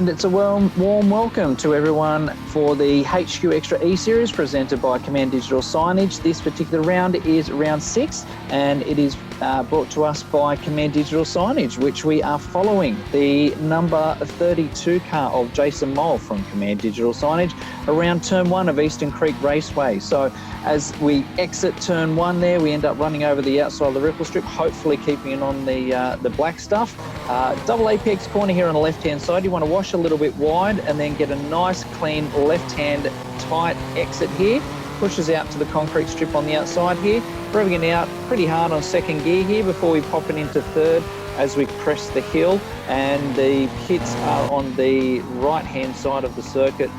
And it's a warm welcome to everyone for the HQXtra ESeries presented by Command Digital Signage. This particular round is round 6 and it is brought to us by Command Digital Signage, which we are following the number 32 car of Jason Mole from Command Digital Signage around turn 1 of Eastern Creek Raceway. So as we exit turn 1 there, we end up running over the outside of the ripple strip, hopefully keeping it on the black stuff. Double apex corner here on the left-hand side. You want to wash a little bit wide and then get a nice clean left-hand tight exit here. Pushes out to the concrete strip on the outside here. Revving it out pretty hard on second gear here before we pop it into third as we crest the hill. And the kits are on the right-hand side of the circuit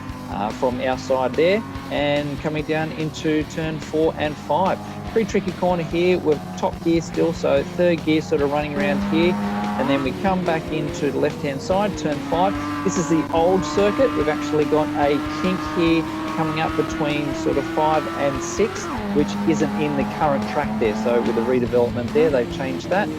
from our side there, and coming down into turn 4 and 5. Pretty tricky corner here with top gear still, so third gear sort of running around here. And then we come back into the left-hand side, turn 5. This is the old circuit. We've actually got a kink here coming up between sort of 5 and 6, which isn't in the current track there. So with the redevelopment there, they've changed that.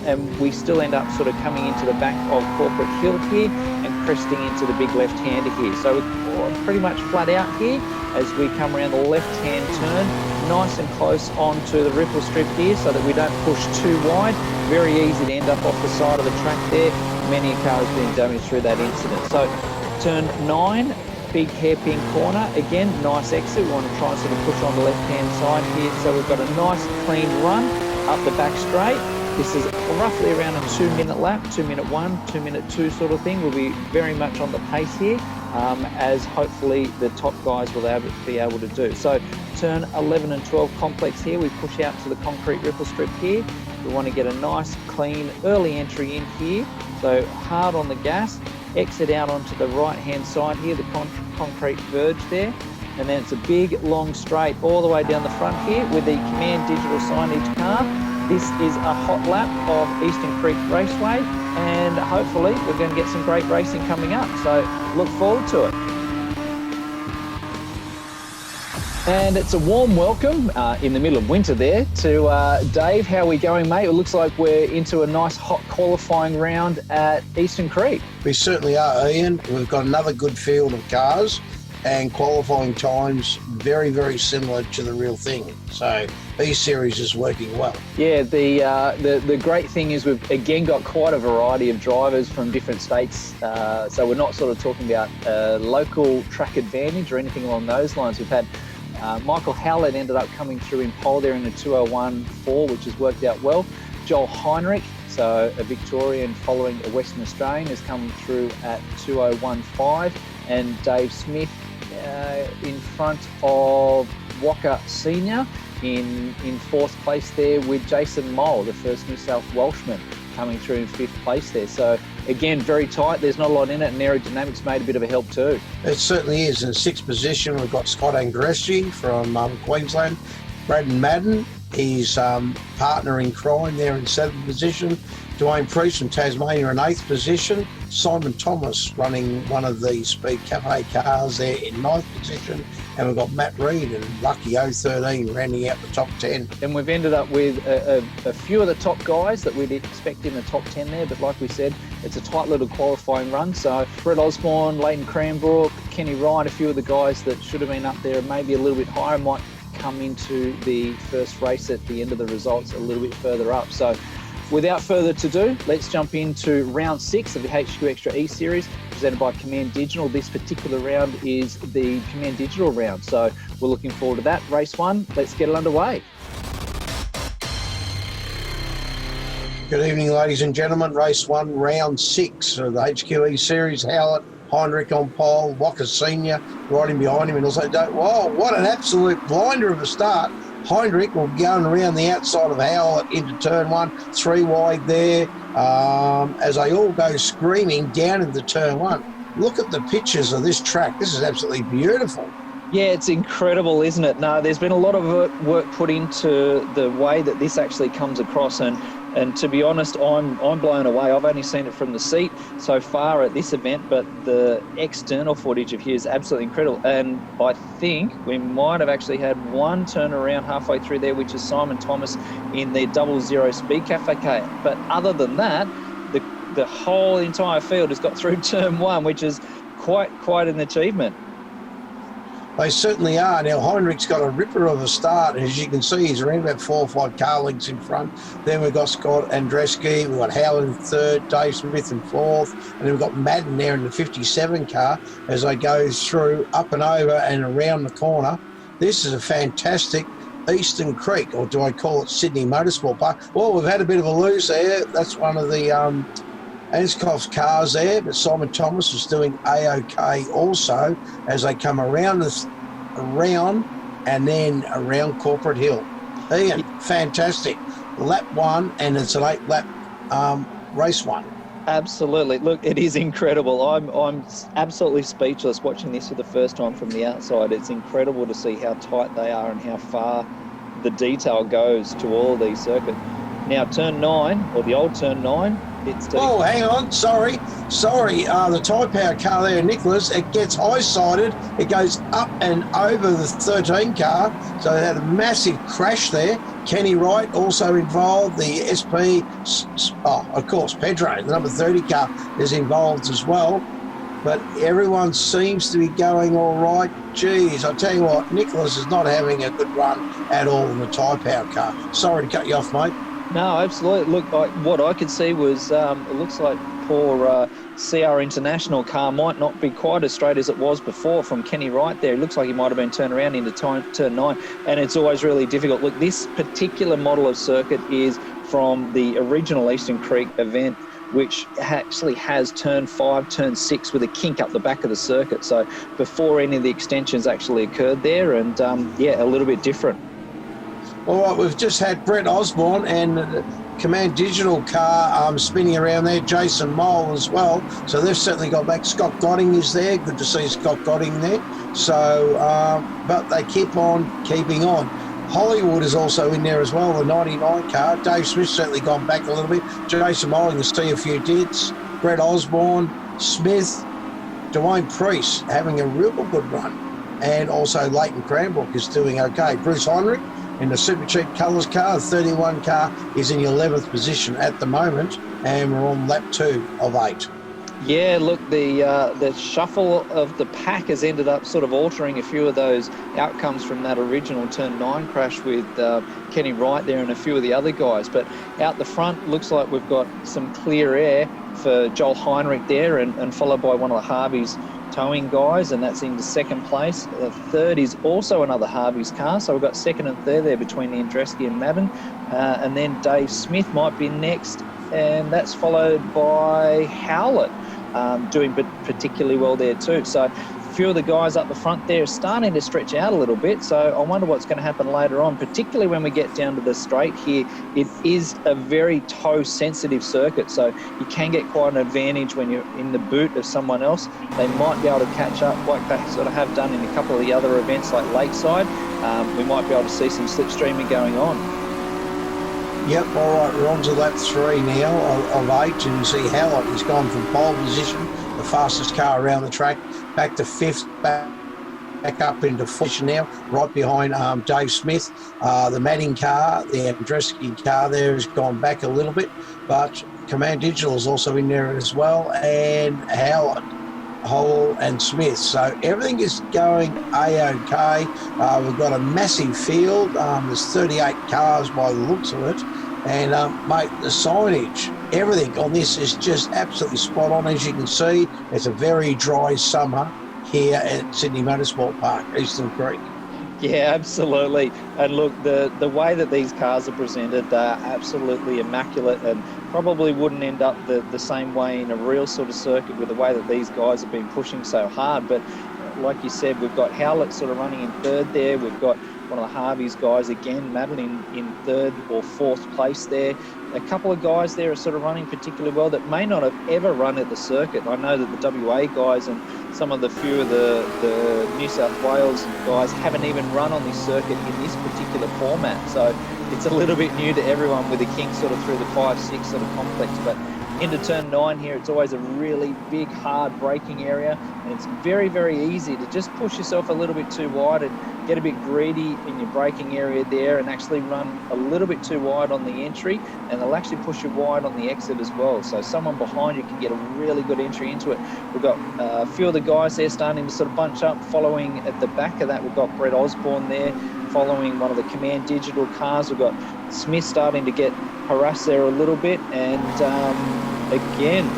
And we still end up sort of coming into the back of Corporate Hill here and cresting into the big left-hander here. So we're pretty much flat out here as we come around the left-hand turn, nice and close onto the ripple strip here so that we don't push too wide. Very easy to end up off the side of the track there. Many cars being damaged through that incident. So turn 9, big hairpin corner. Again, nice exit. We want to try and sort of push on the left-hand side here. So we've got a nice clean run up the back straight. This is roughly around a 2-minute lap, 2-minute 1, 2-minute 2 sort of thing. We'll be very much on the pace here, as hopefully the top guys will be able to do. So turn 11 and 12 complex here. We push out to the concrete ripple strip here. We want to get a nice, clean, early entry in here. So hard on the gas, exit out onto the right-hand side here, the concrete verge there. And then it's a big, long straight all the way down the front here with the Command Digital Signage car. This is a hot lap of Eastern Creek Raceway, and hopefully we're going to get some great racing coming up. So look forward to it. And it's a warm welcome in the middle of winter there to Dave. How are we going, mate? It looks like we're into a nice hot qualifying round at Eastern Creek. We certainly are, Ian. We've got another good field of cars and qualifying times very, very similar to the real thing. So ESeries is working well. Yeah, the great thing is we've again got quite a variety of drivers from different states. So we're not sort of talking about local track advantage or anything along those lines. We've had Michael Howlett ended up coming through in pole there in a 201.4, which has worked out well. Joel Heinrich, so a Victorian following a Western Australian, has come through at 201.5, and Dave Smith in front of Walker Senior in 4th place there with Jason Mole, the first New South Welshman, coming through in 5th place there. So again, very tight. There's not a lot in it, and aerodynamics made a bit of a help too. It certainly is. In 6th position, we've got Scott Angresci from Queensland. Braden Madden, his partner in crime there in 7th position. Dwayne Priest from Tasmania in 8th position. Simon Thomas running one of the Speed Cafe cars there in 9th position. And we've got Matt Reid and Lucky 013 rounding out the top 10. And we've ended up with a few of the top guys that we'd expect in the top 10 there. But like we said, it's a tight little qualifying run. So Brett Osborne, Leighton Cranbrook, Kenny Wright, a few of the guys that should have been up there maybe a little bit higher might come into the first race at the end of the results a little bit further up. So without further ado, let's jump into round 6 of the HQXtra ESeries presented by Command Digital. This particular round is the Command Digital round, so we're looking forward to that. Race 1, let's get it underway. Good evening, ladies and gentlemen. Race 1, round 6 of the HQ ESeries. Howlett, Heinrich on pole, Walker Senior riding behind him, and also, whoa, what an absolute blinder of a start. Heinrich will be going around the outside of Howlett into turn 1, 3 wide there, as they all go screaming down into turn 1. Look at the pictures of this track. This is absolutely beautiful. Yeah, it's incredible, isn't it? No, there's been a lot of work put into the way that this actually comes across, and to be honest, I'm blown away. I've only seen it from the seat so far at this event, but the external footage of here is absolutely incredible. And I think we might have actually had one turnaround halfway through there, which is Simon Thomas in the 00 Speed Cafe. But other than that, the whole entire field has got through turn one, which is quite an achievement. They certainly are. Now, Heinrich's got a ripper of a start. As you can see, he's around about 4 or 5 car lengths in front. Then we've got Scott Andreski. We've got Howard in third, Dave Smith in fourth. And then we've got Madden there in the 57 car as they go through, up and over and around the corner. This is a fantastic Eastern Creek, or do I call it Sydney Motorsport Park? Well, we've had a bit of a lose there. That's one of the Anscoff's cars there, but Simon Thomas is doing A-OK also as they come around and then around Corporate Hill. Ian, fantastic. Lap one, and it's an 8-lap race one. Absolutely. Look, it is incredible. I'm absolutely speechless watching this for the first time from the outside. It's incredible to see how tight they are and how far the detail goes to all of these circuits. Now, turn 9, or the old turn 9, it's... Oh, hang on. Sorry. The Tyre Power car there, Nicholas, it gets high-sided. It goes up and over the 13 car. So they had a massive crash there. Kenny Wright also involved. The SP, of course, Pedro, the number 30 car, is involved as well. But everyone seems to be going all right. Geez, I tell you what, Nicholas is not having a good run at all in the Tyre Power car. Sorry to cut you off, mate. No, absolutely. Look, what I could see was it looks like poor CR International car might not be quite as straight as it was before from Kenny Wright there. It looks like he might have been turned around into turn 9, and it's always really difficult. Look, this particular model of circuit is from the original Eastern Creek event, which actually has turn 5, turn 6 with a kink up the back of the circuit. So before any of the extensions actually occurred there, and yeah, a little bit different. All right, we've just had Brett Osborne and the Command Digital car spinning around there, Jason Mole as well. So they've certainly got back. Scott Godding is there. Good to see Scott Godding there. So, but they keep on keeping on. Hollywood is also in there as well, the 99 car. Dave Smith's certainly gone back a little bit. Jason Mole, you can see a few dents. Brett Osborne, Smith, Dwayne Priest having a real good run. And also Leighton Cranbrook is doing okay. Bruce Heinrich in the Super Cheap Colours car, the 31 car, is in the 11th position at the moment, and we're on lap 2 of 8. Yeah, look, the shuffle of the pack has ended up sort of altering a few of those outcomes from that original turn 9 crash with Kenny Wright there and a few of the other guys. But out the front, looks like we've got some clear air for Joel Heinrich there, and followed by one of the Harvey's towing guys, and that's into second place. The third is also another Harvey's car, so we've got second and third there between the Andreski and Madden, and then Dave Smith might be next, and that's followed by Howlett doing particularly well there too. So a few of the guys up the front there are starting to stretch out a little bit, so I wonder what's going to happen later on, particularly when we get down to the straight here. It is a very toe sensitive circuit, so you can get quite an advantage when you're in the boot of someone else. They might be able to catch up like they sort of have done in a couple of the other events like Lakeside. We might be able to see some slipstreaming going on. Yep, all right, we're on to lap 3 now of 8, and you see Howlett, he's gone from pole position, the fastest car around the track, back to 5th, back up into 4th now, right behind Dave Smith. The Manning car, the Andreski car there has gone back a little bit, but Command Digital is also in there as well, and Howlett, Hole and Smith. So everything is going A-OK. We've got a massive field. There's 38 cars by the looks of it. And, mate, the signage, everything on this is just absolutely spot on. As you can see, it's a very dry summer here at Sydney Motorsport Park, Eastern Creek. Yeah, absolutely. And look, the way that these cars are presented, they're absolutely immaculate, and probably wouldn't end up the same way in a real sort of circuit with the way that these guys have been pushing so hard. But like you said, we've got Howlett sort of running in third there. We've got one of the Harvey's guys again, Madeline in third or 4th place there. A couple of guys there are sort of running particularly well that may not have ever run at the circuit. I know that the WA guys and some of the few of the New South Wales guys haven't even run on this circuit in this particular format. So it's a little bit new to everyone with the kink sort of through the 5-6 sort of complex. But Into turn 9 here, it's always a really big, hard braking area, and it's very, very easy to just push yourself a little bit too wide and get a bit greedy in your braking area there and actually run a little bit too wide on the entry, and they'll actually push you wide on the exit as well. So someone behind you can get a really good entry into it. We've got a few of the guys there starting to sort of bunch up. Following at the back of that, we've got Brett Osborne there, following one of the Command Digital cars. We've got Smith starting to get harassed there a little bit, and again,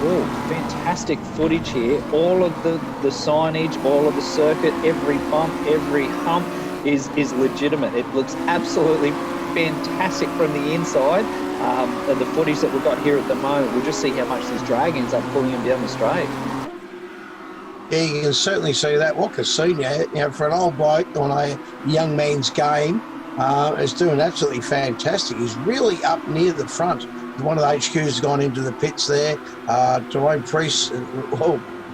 fantastic footage here. All of the signage, all of the circuit, every bump, every hump is legitimate. It looks absolutely fantastic from the inside, and the footage that we've got here at the moment, we'll just see how much this drag ends up pulling him down the straight. Yeah, you can certainly see that. Walker Senior, for an old bloke on a young man's game, is doing absolutely fantastic. He's really up near the front. One of the HQs has gone into the pits there. Dwayne Priest,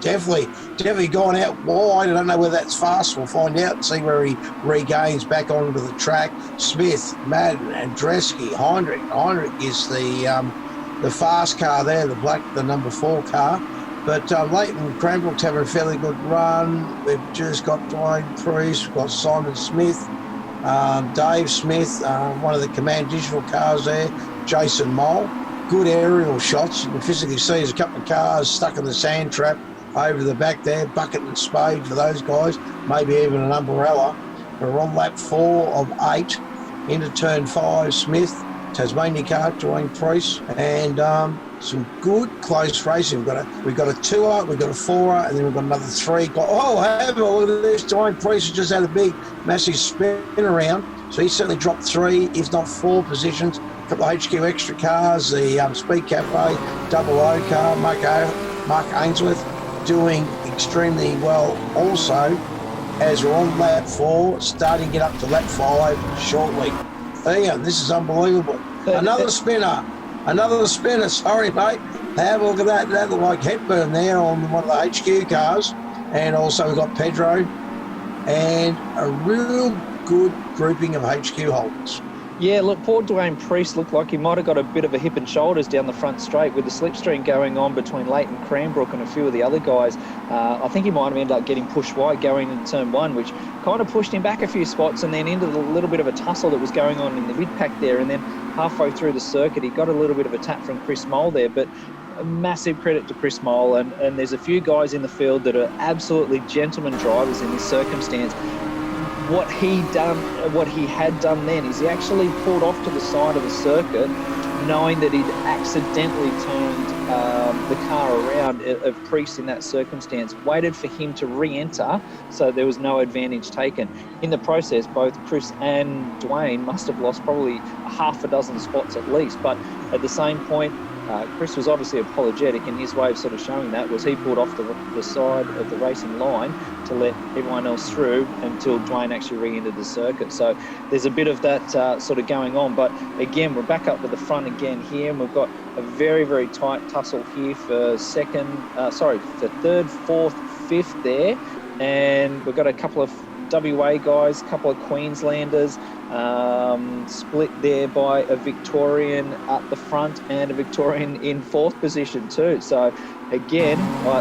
definitely gone out wide. I don't know whether that's fast. We'll find out and see where he regains back onto the track. Smith, Madden, Andreski, Heinrich. Heinrich is the fast car there, the number 4 car. But Leighton Cranbrook's having a fairly good run. We've just got Dwayne Priest, we've got Simon Smith, Dave Smith, one of the Command Digital cars there, Jason Mole. Good aerial shots. You can physically see there's a couple of cars stuck in the sand trap over the back there, bucket and spade for those guys, maybe even an umbrella. We're on lap 4 of 8, into turn 5, Smith, Tasmania car, Dwayne Priest, and some good close racing. We've got a 2er, we've got a 4er, and then we've got another 3. Oh, have a look at this. Dwayne Priest has just had a big, massive spin around. So he's certainly dropped 3, if not 4 positions. A couple of HQXtra cars, the Speed Cafe, Double O car, Mark Ainsworth doing extremely well also, as we're on lap 4, starting to get up to lap 5 shortly. Ian, this is unbelievable. Another spinner, sorry mate. Have a look at that. That looked like Hepburn there on one of the HQ cars. And also we've got Pedro and a real good grouping of HQ holders. Yeah, look, poor Dwayne Priest looked like he might have got a bit of a hip and shoulders down the front straight with the slipstream going on between Leighton Cranbrook and a few of the other guys. I think he might have ended up getting pushed wide going into turn 1, which kind of pushed him back a few spots, and then into the little bit of a tussle that was going on in the mid-pack there. And then halfway through the circuit, he got a little bit of a tap from Chris Mole there, but a massive credit to Chris Mole. And there's a few guys in the field that are absolutely gentleman drivers in this circumstance. What he had done then is he actually pulled off to the side of the circuit, knowing that he'd accidentally turned the car around of Priest in that circumstance, waited for him to re-enter, so there was no advantage taken. In the process, both Chris and Dwayne must have lost probably half a dozen spots at least, but at the same point, Chris was obviously apologetic, and his way of sort of showing that was he pulled off the side of the racing line to let everyone else through until Dwayne actually re-entered the circuit. So there's a bit of that sort of going on. But again, we're back up to the front again here, and we've got a very, very tight tussle here for third, fourth, fifth there. And we've got a couple of WA guys, a couple of Queenslanders, split there by a Victorian at the front and a Victorian in 4th position too. So again, I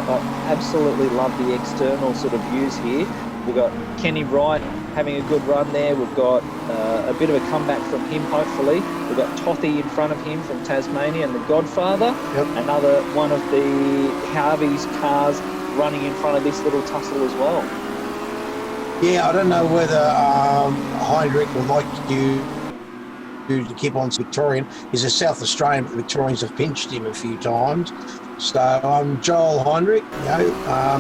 absolutely love the external sort of views here. We've got Kenny Wright having a good run there. We've got a bit of a comeback from him, hopefully. We've got Tothy in front of him from Tasmania and the Godfather. Yep. Another one of the Harvey's cars running in front of this little tussle as well. Yeah, I don't know whether Heinrich would like you to keep on Victorian. He's a South Australian, but the Victorians have pinched him a few times. So Joel Heinrich,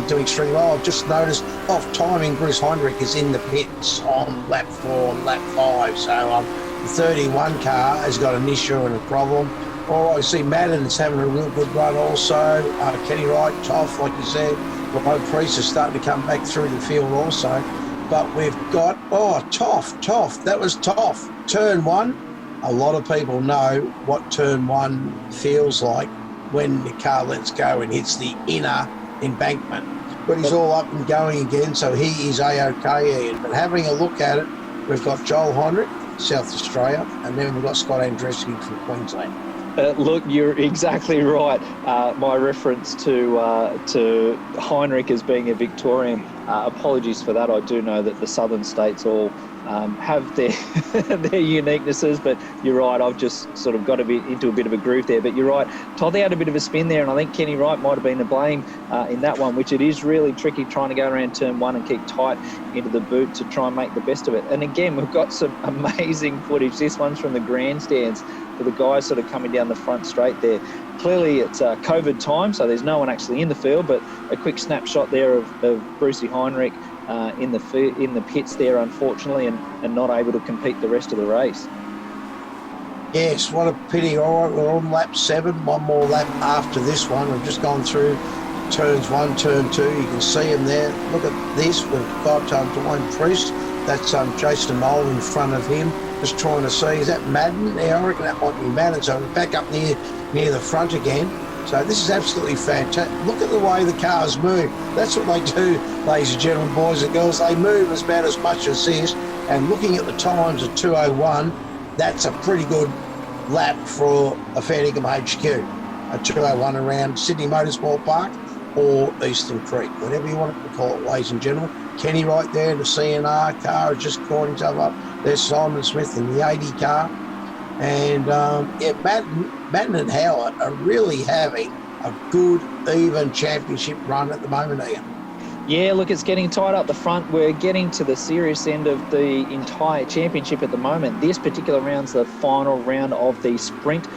doing extremely well. I've just noticed off timing, Bruce Heinrich is in the pits on lap 4 and lap 5. So the 31 car has got an issue and a problem. All right, I see Madden's having a real good run also. Kenny Wright, Toff, like you said. Bob Priest is starting to come back through the field also. But we've got, Toff, that was Toff. Turn 1, a lot of people know what turn 1 feels like when the car lets go and hits the inner embankment. But he's all up and going again, so he is A-OK. But having a look at it, we've got Joel Heinrich, South Australia, and then we've got Scott Andreski from Queensland. Look, you're exactly right. My reference to Heinrich as being a Victorian, apologies for that. I do know that the southern states all have their their uniquenesses, but you're right. I've just sort of got into a bit of a groove there. But you're right. Toddy had a bit of a spin there, and I think Kenny Wright might have been to blame in that one, which it is really tricky trying to go around turn one and keep tight into the boot to try and make the best of it. And again, we've got some amazing footage. This one's from the grandstands for the guys sort of coming down the front straight there. Clearly it's COVID time, so there's no one actually in the field, but a quick snapshot there of Brucey Heinrich in the pits there, unfortunately, and not able to compete the rest of the race. Yes, what a pity. All right, we're on lap 7, one more lap after this one. We've just gone through turns 1, turn 2. You can see him there. Look at this. We've got Dwayne Priest. That's Jason Knoll in front of him. Just trying to see, is that Madden? Yeah, I reckon that might be Madden. So we're back up near the front again. So this is absolutely fantastic. Look at the way the cars move. That's what they do, ladies and gentlemen, boys and girls. They move about as much as this. And looking at the times of 2:01, that's a pretty good lap for a Fair Dinkum HQ. A 2:01 around Sydney Motorsport Park or Eastern Creek, whatever you want to call it, ladies and gentlemen. Kenny right there, the CNR car has just caught himself up. There's Simon Smith in the 80 car. And Madden and Howard are really having a good, even championship run at the moment, Ian. Yeah, look, it's getting tight up the front. We're getting to the serious end of the entire championship at the moment. This particular round's the final round of the sprint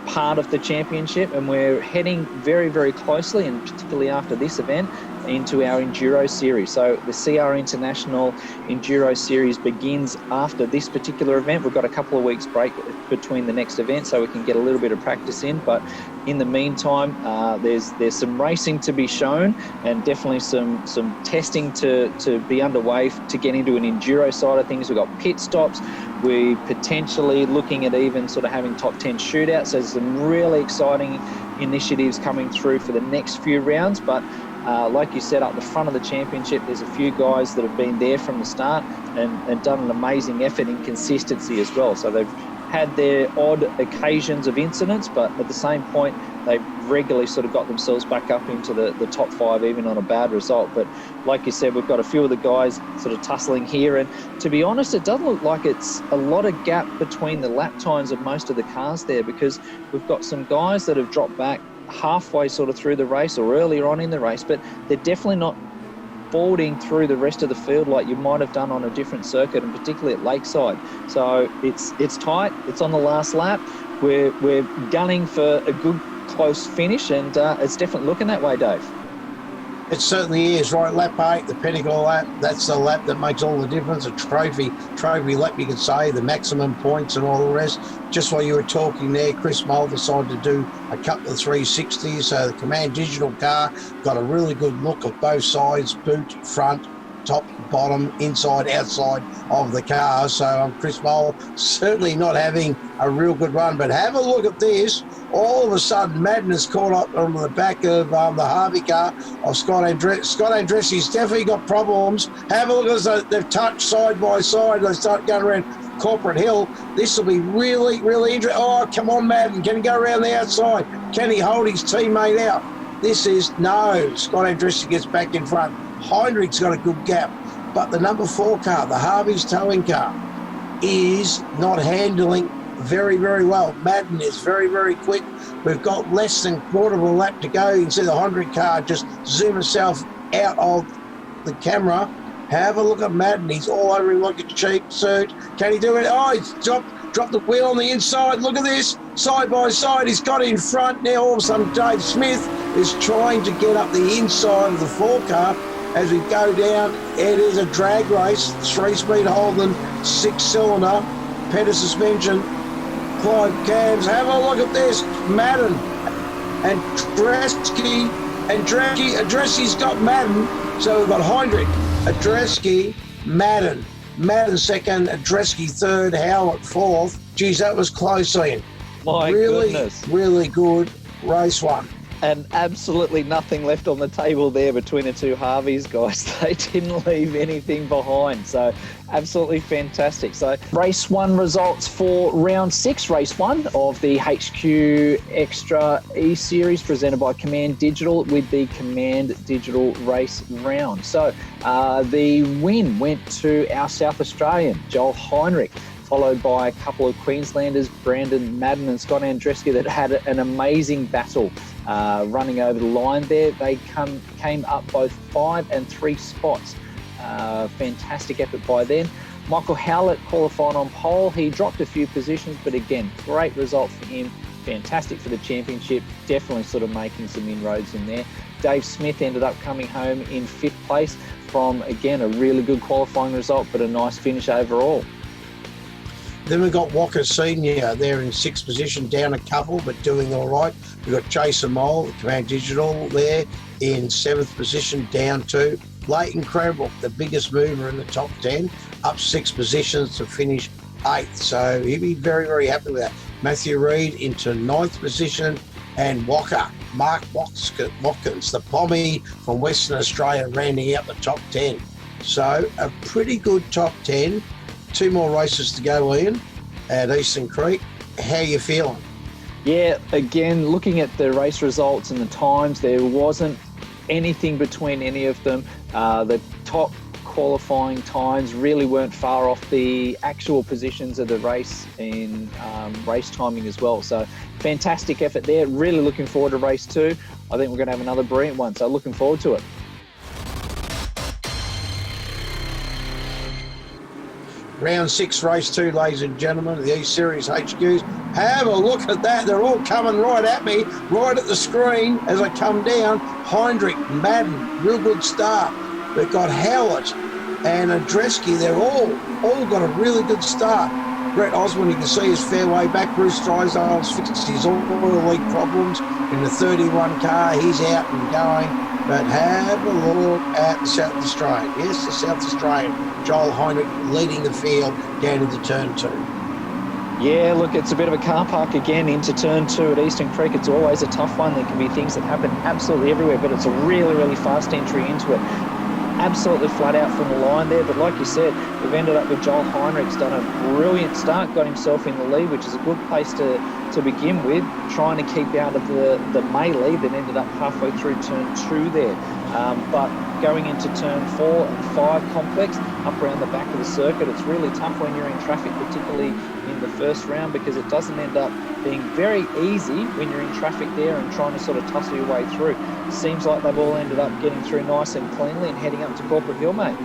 part of the championship, and we're heading very, very closely, and particularly after this event, into our Enduro Series. So the CR International Enduro Series begins after this particular event. We've got a couple of weeks break between the next event so we can get a little bit of practice in, but in the meantime there's some racing to be shown, and definitely some testing to be underway to get into an enduro side of things. We've got pit stops. We're potentially looking at even sort of having top 10 shootouts. So there's some really exciting initiatives coming through for the next few rounds, but like you said, up the front of the championship, there's a few guys that have been there from the start and done an amazing effort in consistency as well. So they've had their odd occasions of incidents, but at the same point, they've regularly sort of got themselves back up into the top 5, even on a bad result. But like you said, we've got a few of the guys sort of tussling here. And to be honest, it doesn't look like it's a lot of gap between the lap times of most of the cars there, because we've got some guys that have dropped back halfway sort of through the race or earlier on in the race, but they're definitely not folding through the rest of the field like you might have done on a different circuit, and particularly at Lakeside. So it's tight. It's on the last lap. We're gunning for a good close finish, and it's definitely looking that way, Dave. It certainly is. Right, lap 8, the Pinnacle lap, that's the lap that makes all the difference. A trophy lap, you could say, the maximum points and all the rest. Just while you were talking there, Chris Mull decided to do a couple of 360s. So the Command Digital car got a really good look of both sides, boot, front, top, bottom, inside, outside of the car. So Chris Mull certainly not having a real good run. But have a look at this. All of a sudden, Madden has caught up on the back of the Harvey car of Scott Andretti. Scott Andretti's definitely got problems. Have a look as they've touched side by side. They start going around Corporate Hill. This will be really, really interesting. Oh, come on, Madden. Can he go around the outside? Can he hold his teammate out? This is no. Scott Andretti gets back in front. Heinrich's got a good gap. But the number 4 car, the Harvey's towing car, is not handling very, very well. Madden is very, very quick. We've got less than quarter of a lap to go. You can see the Heinrich car just zoom itself out of the camera. Have a look at Madden. He's all over him like a cheap suit. Can he do it? Oh, he's dropped the wheel on the inside. Look at this. Side by side, he's got in front. Now all of a sudden Dave Smith is trying to get up the inside of the 4 car. As we go down, it is a drag race. 3-speed Holden, 6-cylinder, pedal suspension, Clyde cams. Have a look at this. Madden and Adreski's got Madden. So we've got Heinrich, Adreski, Madden second, Adreski third, Howlett fourth. Geez, that was close, Ian. My really, goodness. Really good race one. And absolutely nothing left on the table there between the two Harveys, guys. They didn't leave anything behind. So absolutely fantastic. So race 1 results for round 6, race 1 of the HQXtra ESeries presented by Command Digital with the Command Digital race round. So the win went to our South Australian, Joel Heinrich, followed by a couple of Queenslanders, Brandon Madden and Scott Andreski, that had an amazing battle running over the line there. They came up both 5 and 3 spots. Fantastic effort by them. Michael Howlett qualified on pole. He dropped a few positions, but again, great result for him. Fantastic for the championship. Definitely sort of making some inroads in there. Dave Smith ended up coming home in 5th place from, again, a really good qualifying result, but a nice finish overall. Then we've got Walker Senior there in 6th position, down a couple, but doing all right. We've got Jason Mole, Command Digital, there in 7th position, down 2. Leighton Cranbrook, the biggest mover in the top 10, up 6 positions to finish 8th. So he'll be very, very happy with that. Matthew Reid into 9th position, and Mark Watkins, the Pommy from Western Australia, rounding out the top 10. So a pretty good top 10. 2 more races to go, Ian, at Eastern Creek. How are you feeling? Yeah, again, looking at the race results and the times, there wasn't anything between any of them. The top qualifying times really weren't far off the actual positions of the race in race timing as well. So fantastic effort there. Really looking forward to race 2. I think we're going to have another brilliant one, so looking forward to it. Round 6, race 2, ladies and gentlemen, of the E-Series HQs. Have a look at that. They're all coming right at me, right at the screen as I come down. Heinrich, Madden, real good start. We've got Howlett and Andreski. They're all got a really good start. Brett Osborne, you can see his fairway back. Bruce Drysdale's fixed his oil leak problems in the 31 car. He's out and going. But have a look at the South Australian. Yes, the South Australian. Joel Heinrich leading the field down into turn 2. Yeah, look, it's a bit of a car park again into turn 2 at Eastern Creek. It's always a tough one. There can be things that happen absolutely everywhere, but it's a really, really fast entry into it. Absolutely flat out from the line there, but like you said, we've ended up with Joel Heinrich's done a brilliant start, got himself in the lead, which is a good place to begin with, trying to keep out of the melee that ended up halfway through turn 2 there. But going into turn 4 and 5 complex, up around the back of the circuit, it's really tough when you're in traffic, particularly in the first round, because it doesn't end up being very easy when you're in traffic there and trying to sort of tussle your way through. Seems like they've all ended up getting through nice and cleanly and heading up to Corporate Hill, mate.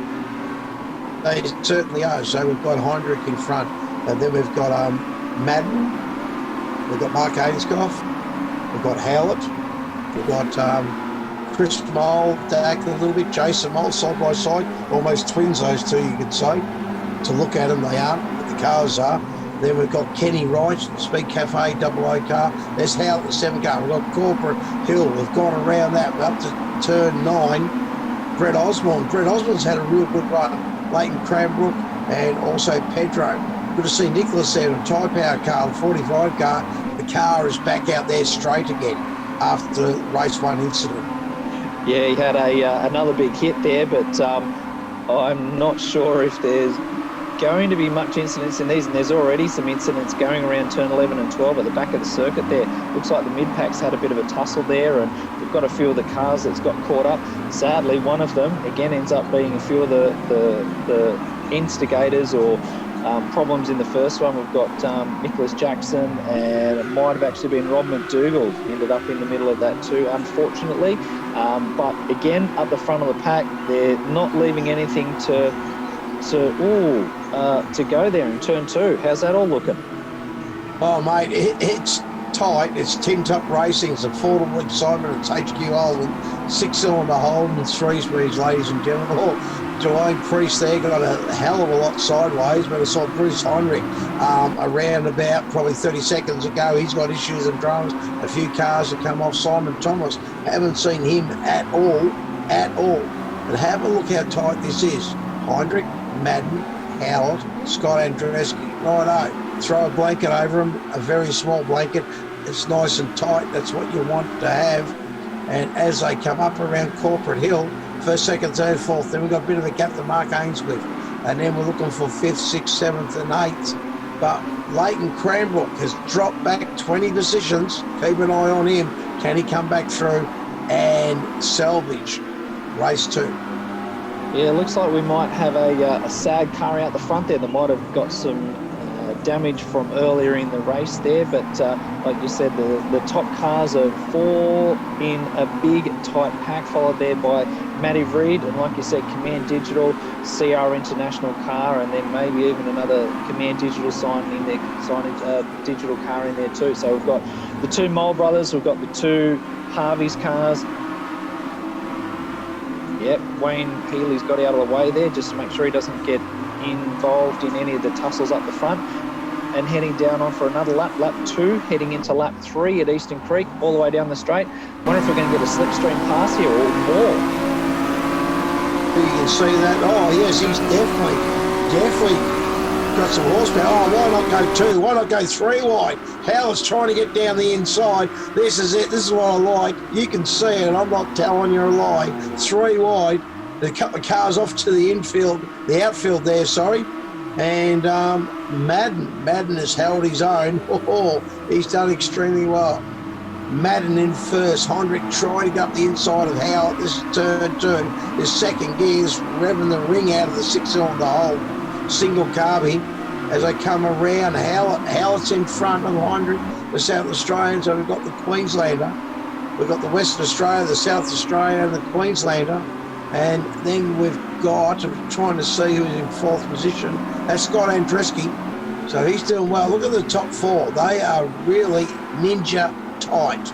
They certainly are. So we've got Heinrich in front, and then we've got Madden, we've got Mark Ainscough, we've got Howlett, we've got Chris Mole back a little bit, Jason Mole side by side, almost twins those two, you could say. To look at them, they aren't, but the cars are. Then we've got Kenny Wright, Speed Cafe, double O car. There's Howlett, the 7 car. We've got Corporate Hill. We've gone around that. We're up to turn 9. Brett Osborne. Brett Osborne's had a real good run. Leighton Cranbrook and also Pedro. Good to see Nicholas there in a Tyre Power car, the 45 car. The car is back out there straight again after the race 1 incident. Yeah, he had another big hit there, but I'm not sure if there's going to be much incidents in these, and there's already some incidents going around turn 11 and 12 at the back of the circuit there. Looks like the mid-packs had a bit of a tussle there, and we've got a few of the cars that's got caught up. Sadly, one of them, again, ends up being a few of the instigators or problems in the first one. We've got Nicholas Jackson, and it might have actually been Rob McDougall ended up in the middle of that too, unfortunately. But again, up the front of the pack, they're not leaving anything to go there in turn 2. How's that all looking? Oh, mate, it's tight. It's Tin Top Racing. It's affordable excitement. It's HQ Holden, 6-cylinder Holden, 3 speeds, ladies and gentlemen. Oh, Delane Priest there got a hell of a lot sideways, but I saw Bruce Heinrich around about probably 30 seconds ago. He's got issues and dramas. A few cars have come off. Simon Thomas, haven't seen him at all. But have a look how tight this is. Heinrich, Madden, Howlett, Scott Andreski. Righto. Throw a blanket over him, a very small blanket. It's nice and tight. That's what you want to have And as they come up around Corporate Hill, first, second, third, fourth, then we've got a bit of a gap to Mark Ainscliffe. And then we're looking for fifth, sixth, seventh, and eighth. But Leighton Cranbrook has dropped back 20 positions. Keep an eye on him. Can he come back through and salvage race 2? Yeah, it looks like we might have a sad car out the front there that might have got some damage from earlier in the race there, but like you said, the top cars are 4 in a big tight pack, followed there by Matty Reid, and like you said, Command Digital, CR International car, and then maybe even another Command Digital digital car in there too. So we've got the 2 Mole brothers, we've got the 2 Harvey's cars. Yep, Wayne Healy's got out of the way there just to make sure he doesn't get involved in any of the tussles up the front. And heading down on for another lap, lap 2, heading into lap 3 at Eastern Creek, all the way down the straight. Wonder if we're going to get a slipstream pass here or more. You can see that. Oh, yes, he's definitely got some horsepower. Oh, why not go 2? Why not go 3 wide? Howard's trying to get down the inside. This is it. This is what I like. You can see it. I'm not telling you a lie. 3 wide. A couple of cars off to the outfield there, sorry. And Madden has held his own. Oh, he's done extremely well. Madden in first. Heinrich trying to go up the inside of Howard. This is turn 2. His second gear is revving the ring out of the 6-cylinder hole. Single carby. As they come around, Howard's in front of Heinrich, the South Australian. So we've got the Queenslander. We've got the Western Australia, the South Australia, and the Queenslander. And then we've got, I'm trying to see who's in 4th position, that's Scott Andreski. So he's doing well. Look at the top 4. They are really ninja tight.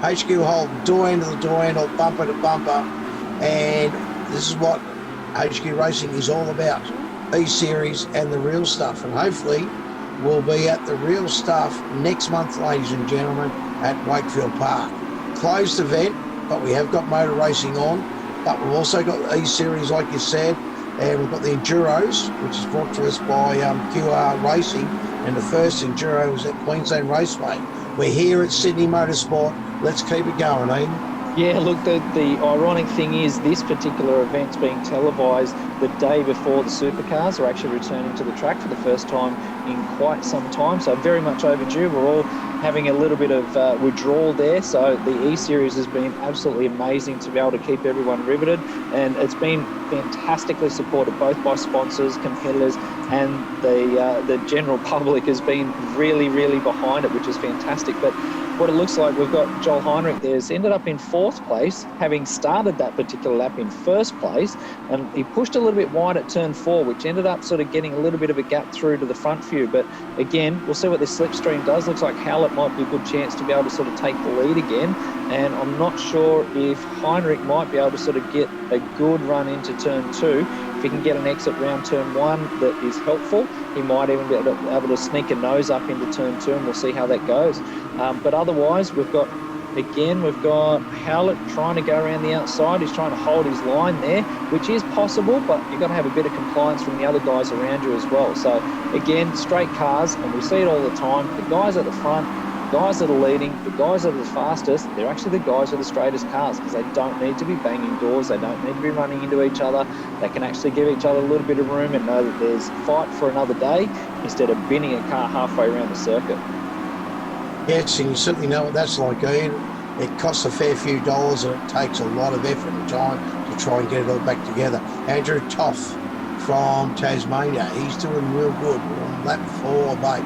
HQ Holden, door end to the door end, or bumper to bumper. And this is what HQ Racing is all about. E-Series and the real stuff. And hopefully we'll be at the real stuff next month, ladies and gentlemen, at Wakefield Park. Closed event, but we have got motor racing on. But we've also got the E-Series, like you said, and we've got the Enduros, which is brought to us by QR Racing, and the first Enduro was at Queensland Raceway. We're here at Sydney Motorsport. Let's keep it going, eh? Yeah, look, the ironic thing is this particular event's being televised the day before the supercars are actually returning to the track for the first time in quite some time, so very much overdue. We're all having a little bit of withdrawal there, so the E-Series has been absolutely amazing to be able to keep everyone riveted, and it's been fantastically supported both by sponsors, competitors, and the general public has been really, really behind it, which is fantastic. But what it looks like, we've got Joel Heinrich there's ended up in 4th place, having started that particular lap in 1st place, and he pushed a little bit wide at turn 4, which ended up sort of getting a little bit of a gap through to the front few. But again, we'll see what this slipstream does. Looks like Howlett might be a good chance to be able to sort of take the lead again, and I'm not sure if Heinrich might be able to sort of get a good run into turn 2. If he can get an exit round turn 1 that is helpful, he might even be able to sneak a nose up into turn 2, and we'll see how that goes. But otherwise, we've got Howlett trying to go around the outside. He's trying to hold his line there, which is possible, but you've got to have a bit of compliance from the other guys around you as well. So again, straight cars, and we see it all the time. The guys at the front, guys that are leading, the guys that are the fastest, they're actually the guys with the straightest cars, because they don't need to be banging doors, they don't need to be running into each other. They can actually give each other a little bit of room and know that there's fight for another day instead of binning a car halfway around the circuit. Yes, and you certainly know what that's like, Ian. It costs a fair few dollars, and it takes a lot of effort and time to try and get it all back together. Andrew Toff from Tasmania, he's doing real good. We're on lap 4, mate.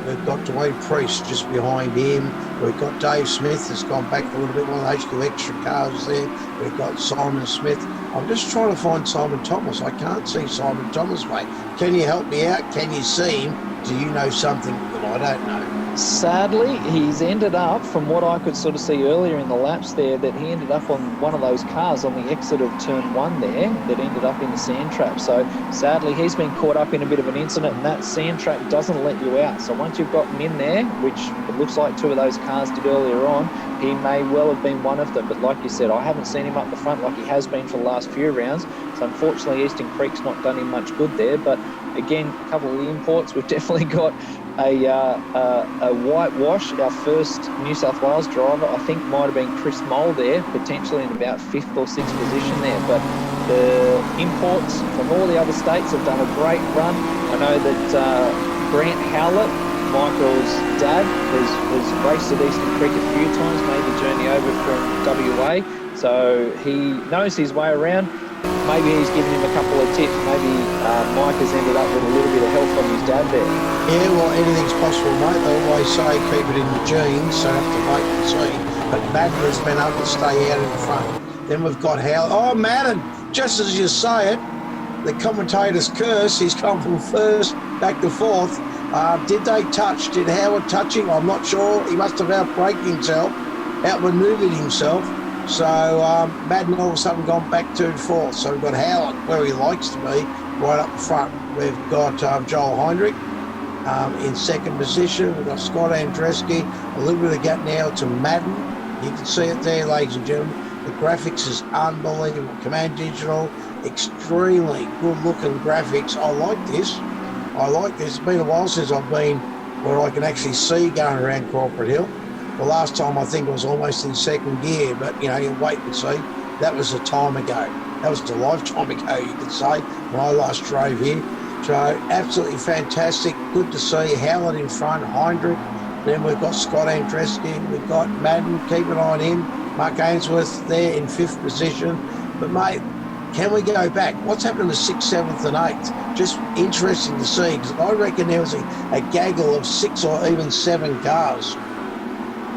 We've got Dwayne Priest just behind him. We've got Dave Smith that's gone back a little bit, one of the HQXtra cars there. We've got Simon Smith. I'm just trying to find Simon Thomas. I can't see Simon Thomas, mate. Can you help me out? Can you see him? Do you know something that I don't know? Sadly, he's ended up, from what I could sort of see earlier in the laps there, that he ended up on one of those cars on the exit of turn 1 there that ended up in the sand trap. So sadly, he's been caught up in a bit of an incident, and that sand trap doesn't let you out. So once you've gotten in there, which it looks like 2 of those cars did earlier on, he may well have been one of them. But like you said, I haven't seen him up the front like he has been for the last few rounds. So unfortunately, Eastern Creek's not done him much good there. But again, a couple of the imports, we've definitely got a whitewash. Our first New South Wales driver, I think, might have been Chris Mole there, potentially in about 5th or 6th position there. But the imports from all the other states have done a great run. I know that Grant Howlett, Michael's dad, has raced at Eastern Creek a few times, made the journey over from WA, so he knows his way around. Maybe he's given him a couple of tips. Maybe Mike has ended up with a little bit of help from his dad there. Yeah, well, anything's possible, mate. They always say keep it in the genes, so have to wait and see. But Madden has been able to stay out in front. Then we've got Howlett. Oh, Madden, just as you say it, the commentator's curse, he's come from first back to fourth. Did they touch? Did Howard touch him? I'm not sure. He must have outbraked himself, outmaneuvered himself. So Madden all of a sudden gone back to fourth. So we've got Howard where he likes to be, right up front. We've got Joel Heinrich in second position. We've got Scott Andreski. A little bit of gap now to Madden. You can see it there, ladies and gentlemen. The graphics is unbelievable. Command Digital, extremely good-looking graphics. I like this. It's been a while since I've been where I can actually see going around Corporate Hill. The last time I think I was almost in second gear, but you wait and see. That was a time ago. That was a lifetime ago, you could say, when I last drove here. So absolutely fantastic. Good to see Howlett in front, Heinrich. Then we've got Scott Andreski. We've got Madden. Keep an eye on him. Mark Ainsworth there in 5th position. But mate, can we go back? What's happened to 6th, 7th and 8th? Just interesting to see, because I reckon there was a gaggle of 6 or even 7 cars.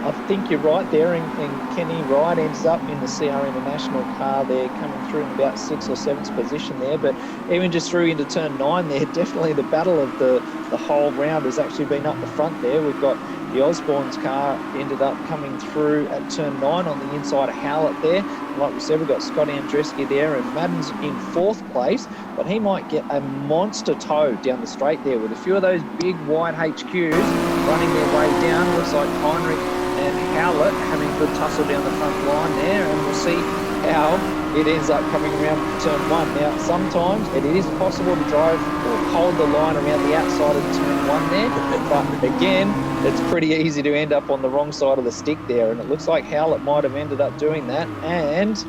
I think you're right there, and Kenny Wright ends up in the CR International car there, coming through in about 6th or 7th position there. But even just through into turn 9 there, definitely the battle of the whole round has actually been up the front there. We've got the Osborne's car ended up coming through at turn 9 on the inside of Howlett there. Like we said, we've got Scott Andreski there, and Madden's in 4th place, but he might get a monster tow down the straight there with a few of those big wide HQs running their way down. Looks like Heinrich and Howlett having a good tussle down the front line there, and we'll see how it ends up coming around turn 1. Now, sometimes it is possible to drive or hold the line around the outside of turn 1 there, but again, it's pretty easy to end up on the wrong side of the stick there, and it looks like Howlett might have ended up doing that, and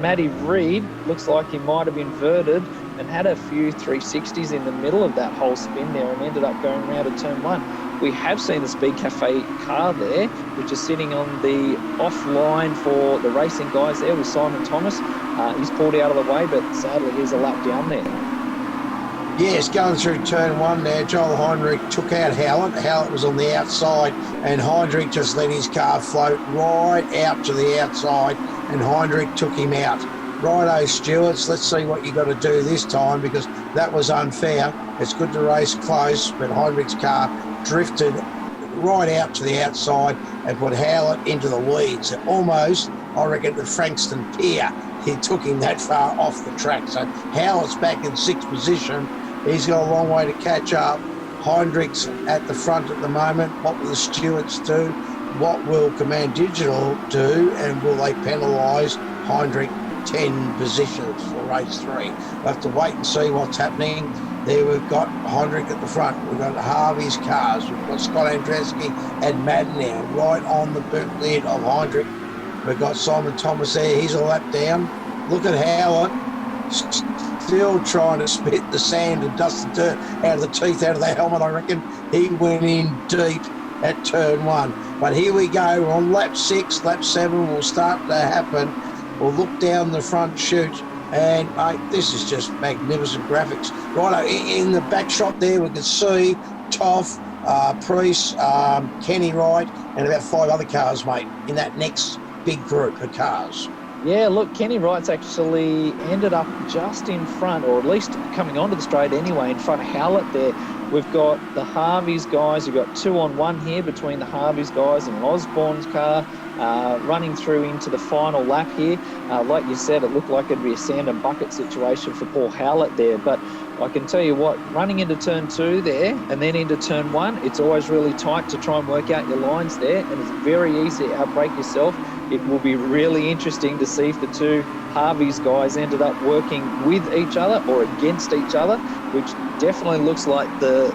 Matty Reid looks like he might have inverted and had a few 360s in the middle of that whole spin there and ended up going around to turn 1. We have seen the Speed Cafe car there, which is sitting on the offline for the racing guys there with Simon Thomas. He's pulled out of the way, but sadly he's a lap down there. Yes, going through turn 1 there, Joel Heinrich took out Howlett. Howlett was on the outside, and Heinrich just let his car float right out to the outside, and Heinrich took him out. Righto, Stewarts, let's see what you got to do this time, because that was unfair. It's good to race close, but Heinrich's car drifted right out to the outside and put Howlett into the weeds. Almost, I reckon, the Frankston Pier. He took him that far off the track. So Howlett's back in 6th position. He's got a long way to catch up. Heinrich's at the front at the moment. What will the stewards do? What will Command Digital do? And will they penalise Heinrich 10 positions for race 3? We'll have to wait and see what's happening. There we've got Heinrich at the front. We've got Harvey's cars. We've got Scott Andreski and Madden now, right on the boot lid of Heinrich. We've got Simon Thomas there. He's a lap down. Look at Howlett, still trying to spit the sand and dust the dirt out of the teeth, out of the helmet, I reckon. He went in deep at turn 1. But here we go. We're on lap 6. Lap 7 will start to happen. We'll look down the front chute. And, mate, this is just magnificent graphics. Right in the back shot there, we can see Toff, Priest, Kenny Wright, and about 5 other cars, mate, in that next big group of cars. Yeah, look, Kenny Wright's actually ended up just in front, or at least coming onto the straight anyway, in front of Howlett there. We've got the Harvey's guys. We've got 2 on 1 here between the Harvey's guys and Osborne's car, running through into the final lap here. Like you said, it looked like it'd be a sand and bucket situation for Paul Howlett there, but I can tell you what, running into turn 2 there and then into turn 1, it's always really tight to try and work out your lines there, and it's very easy to outbrake yourself it will be really interesting to see if the two Harvey's guys ended up working with each other or against each other, which definitely looks like the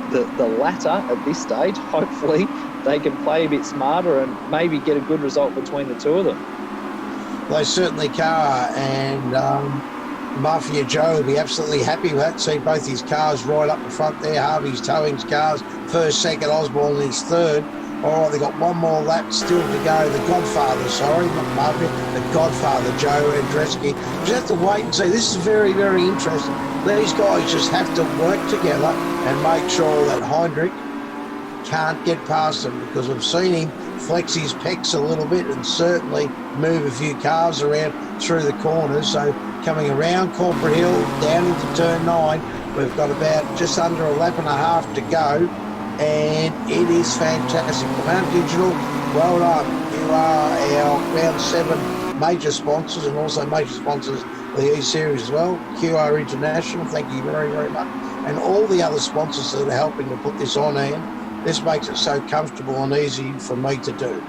latter at this stage. Hopefully they can play a bit smarter and maybe get a good result between the two of them. They certainly can, and Mafia Joe will be absolutely happy with that. See both his cars right up the front there. Harvey's towing cars, first, second, Osborne his third. All right, they've got one more lap still to go. The Godfather, sorry, not Mafia, the Godfather, Joe Andreski. You have to wait and see. This is very, very interesting. These guys just have to work together and make sure that Heinrich can't get past them, because we've seen him flex his pecs a little bit and certainly move a few cars around through the corners. So coming around Corporate Hill, down into turn 9, we've got about just under a lap and a half to go, and it is fantastic. Command Digital, well done. You are our round 7 major sponsors and also major sponsors of the E-Series as well. QR International, thank you very, very much. And all the other sponsors that are helping to put this on, Ian. This makes it so comfortable and easy for me to do.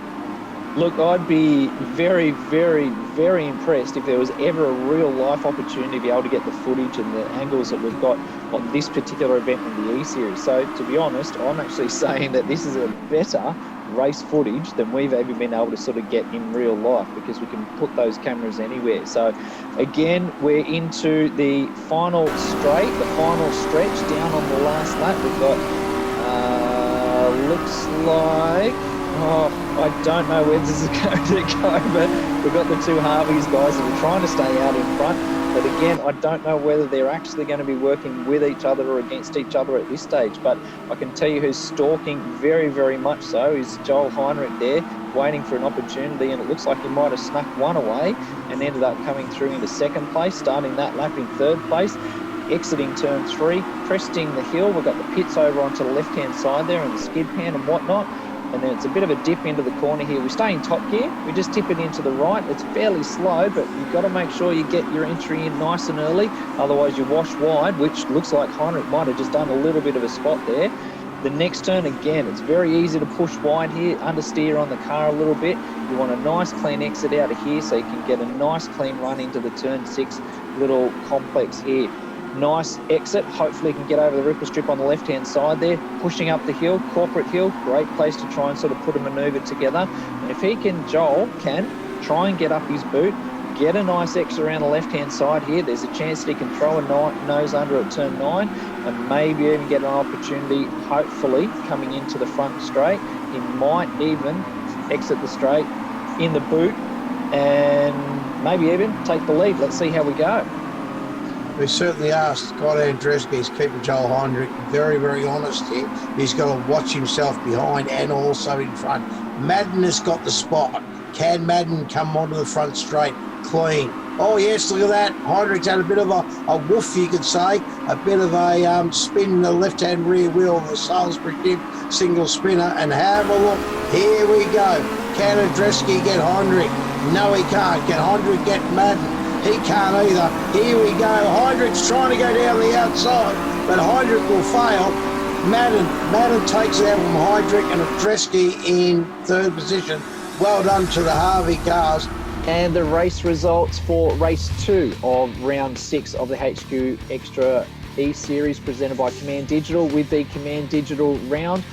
Look, I'd be very, very, very impressed if there was ever a real-life opportunity to be able to get the footage and the angles that we've got on this particular event in the E-Series. So, to be honest, I'm actually saying that this is a better race footage than we've ever been able to sort of get in real life, because we can put those cameras anywhere. So, again, we're into the final straight, the final stretch down on the last lap. We've got... looks like, I don't know where this is going to go, but we've got the two Harveys guys that are trying to stay out in front. But again, I don't know whether they're actually going to be working with each other or against each other at this stage. But I can tell you who's stalking very, very much so is Joel Heinrich there, waiting for an opportunity, and it looks like he might have snuck one away and ended up coming through into second place, starting that lap in third place. Exiting turn 3, cresting the hill. We've got the pits over onto the left-hand side there and the skid pan and whatnot. And then it's a bit of a dip into the corner here. We stay in top gear. We just tip it into the right. It's fairly slow, but you've got to make sure you get your entry in nice and early. Otherwise, you wash wide, which looks like Heinrich might have just done a little bit of a spot there. The next turn, again, it's very easy to push wide here, understeer on the car a little bit. You want a nice clean exit out of here so you can get a nice clean run into the turn 6 little complex here. Nice exit. Hopefully he can get over the ripple strip on the left-hand side there. Pushing up the hill, Corporate Hill, great place to try and sort of put a manoeuvre together. And if he can, Joel can try and get up his boot, get a nice exit around the left-hand side here. There's a chance that he can throw a nose under at turn 9 and maybe even get an opportunity, hopefully, coming into the front straight. He might even exit the straight in the boot and maybe even take the lead. Let's see how we go. We certainly are. Scott Andreski's keeping Joel Heinrich very, very honest here. He's got to watch himself behind and also in front. Madden has got the spot. Can Madden come onto the front straight clean? Oh, yes, look at that. Heinrich's had a bit of a woof, you could say. A bit of a spin in the left-hand rear wheel of the Salisbury dip single spinner. And have a look. Here we go. Can Andreski get Heinrich? No, he can't. Can Heinrich get Madden? He can't either. Here we go. Heinrich's trying to go down the outside, but Heinrich will fail. Madden takes it out from Heinrich and Andreski in third position. Well done to the Harvey cars. And the race results for race 2 of round 6 of the HQXtra E-Series presented by Command Digital. With the Command Digital round,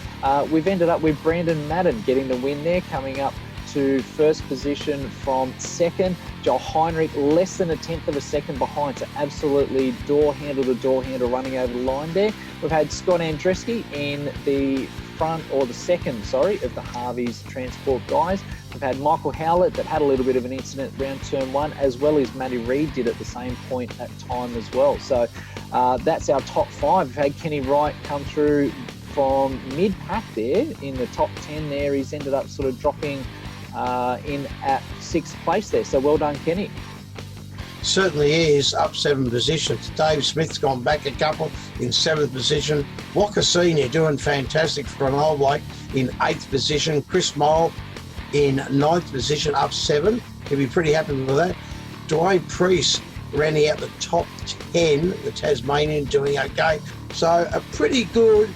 we've ended up with Brandon Madden getting the win there, coming up to first position from second. Joel Heinrich less than a tenth of a second behind, so absolutely door handle to door handle running over the line there. We've had Scott Andreski in the front, or the second, sorry, of the Harvey's transport guys. We've had Michael Howlett that had a little bit of an incident around turn 1, as well as Matty Reid did at the same point at time as well. So that's our top 5. We've had Kenny Wright come through from mid-pack there in the top 10 there. He's ended up sort of dropping in at 6th place there. So well done, Kenny. Certainly is, up 7 positions. Dave Smith's gone back a couple in 7th position. Walker Senior doing fantastic for an old bloke in 8th position. Chris Mole in 9th position, up 7. He'll be pretty happy with that. Dwayne Priest rounding out the top 10, the Tasmanian, doing okay. So a pretty good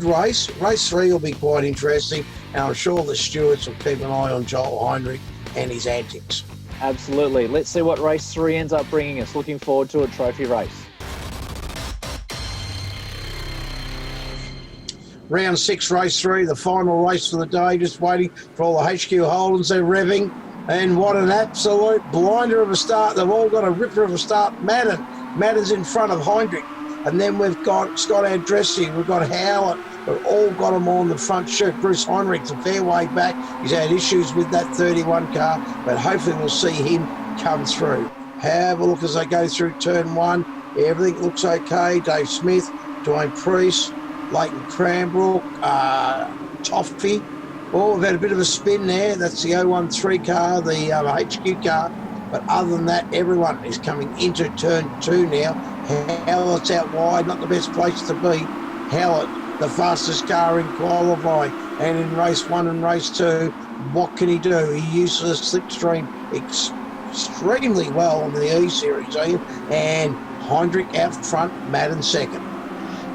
race. Race 3 will be quite interesting, and I'm sure the stewards will keep an eye on Joel Heinrich and his antics. Absolutely. Let's see what race 3 ends up bringing us. Looking forward to a trophy race. Round 6, race 3, the final race for the day. Just waiting for all the HQ Holdens. They're revving. And what an absolute blinder of a start. They've all got a ripper of a start. Madden's in front of Heinrich. And then we've got Scott Andressi. We've got Howlett. We've all got them on the front chute. Bruce Heinrich's a fair way back. He's had issues with that 31 car, but hopefully we'll see him come through. Have a look as they go through turn 1. Everything looks okay. Dave Smith, Dwayne Priest, Leighton Cranbrook, Toffee. Oh, we've had a bit of a spin there. That's the 013 car, the HQ car. But other than that, everyone is coming into turn 2 now. Howlett's out wide, not the best place to be. Howlett, the fastest car in qualifying. And in race 1 and race 2, what can he do? He uses the slipstream extremely well on the E-Series, and Heinrich out front, Madden second.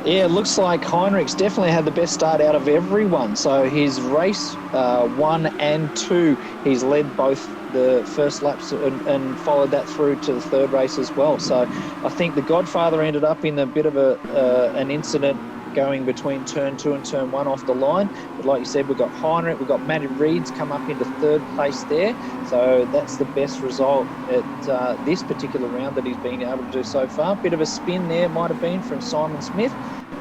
Yeah, it looks like Heinrich's definitely had the best start out of everyone. So his race 1 and 2, he's led both the first laps and followed that through to the third race as well. So I think the Godfather ended up in a bit of an incident going between turn 2 and turn 1 off the line. But like you said, we've got Heinrich, we've got Matty Reed's come up into third place there. So that's the best result at this particular round that he's been able to do so far. Bit of a spin there might have been from Simon Smith.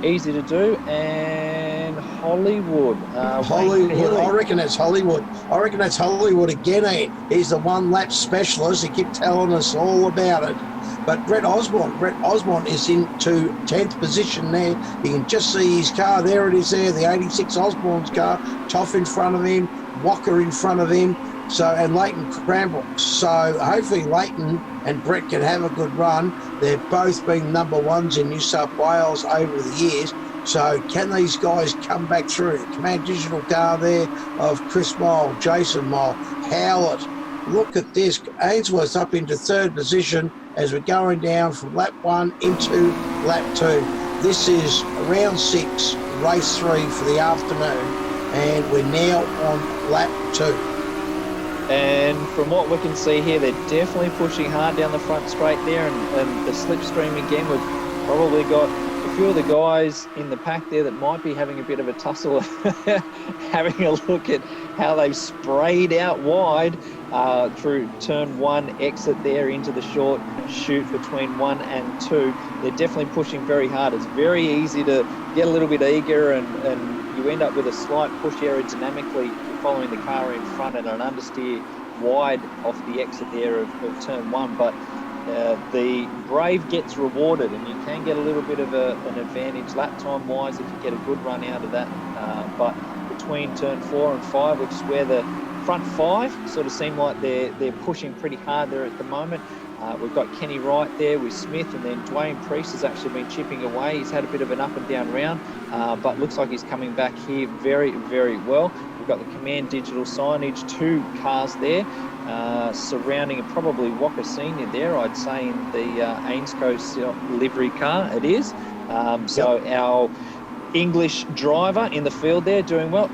Easy to do. And Hollywood. Hollywood, I reckon that's Hollywood. I reckon that's Hollywood again. He's the one-lap specialist. He kept telling us all about it. But Brett Osborne is into 10th position there. You can just see his car. There it is there, the 86 Osborne's car. Toff in front of him, Walker in front of him, and Leighton Cranbrook. So hopefully Leighton and Brett can have a good run. They've both been number ones in New South Wales over the years. So can these guys come back through? Command Digital car there of Chris Mole, Jason Mole, Howlett. Look at this. Ainsworth's up into third position as we're going down from lap 1 into lap 2. This is round 6, race 3 for the afternoon, and we're now on lap 2. And from what we can see here, they're definitely pushing hard down the front straight there, and the slipstream again, we've probably got a few of the guys in the pack there that might be having a bit of a tussle, having a look at how they've sprayed out wide through turn 1 exit there into the short chute between 1 and 2. They're definitely pushing very hard. It's very easy to get a little bit eager and you end up with a slight push aerodynamically following the car in front and an understeer wide off the exit there of turn 1. But the brave gets rewarded, and you can get a little bit of an advantage lap time wise if you get a good run out of that. But between turn 4 and 5, which is where the front 5 sort of seem like they're pushing pretty hard there at the moment. We've got Kenny Wright there with Smith, and then Dwayne Priest has actually been chipping away. He's had a bit of an up and down round, but looks like he's coming back here very, very well. We've got the Command Digital Signage, 2 cars there, surrounding probably Walker Senior there, I'd say, in the Ainsco's livery car it is. So our English driver in the field there doing well.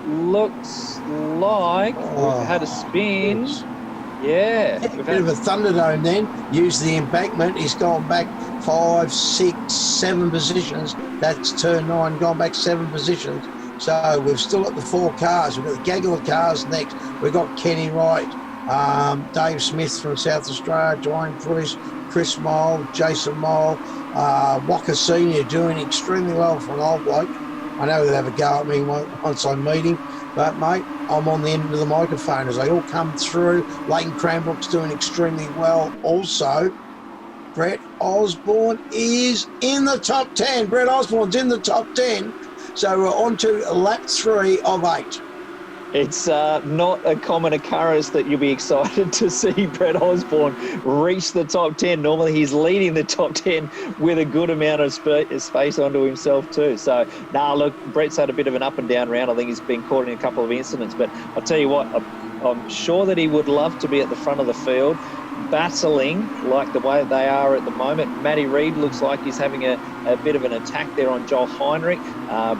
Looks like we've had a spin. Yeah. A bit of a Thunderdome then. Used the embankment. He's gone back 5, 6, 7 positions. That's turn 9, gone back 7 positions. So we've still got the 4 cars. We've got the gaggle of cars next. We've got Kenny Wright, Dave Smith from South Australia, Dwayne Priest, Chris Mole, Jason Mole, Walker Senior doing extremely well for an old bloke. I know they'll have a go at me once I meet him, but mate, I'm on the end of the microphone as they all come through. Leighton Cranbrook's doing extremely well. Also, Brett Osborne is in the top 10. Brett Osborne's in the top 10. So we're on to lap 3 of 8. It's not a common occurrence that you'll be excited to see Brett Osborne reach the top 10. Normally he's leading the top 10 with a good amount of space onto himself too. So, look, Brett's had a bit of an up and down round. I think he's been caught in a couple of incidents. But I'll tell you what, I'm sure that he would love to be at the front of the field. battling like the way they are at the moment. Matty Reid looks like he's having a bit of an attack there on Joel Heinrich.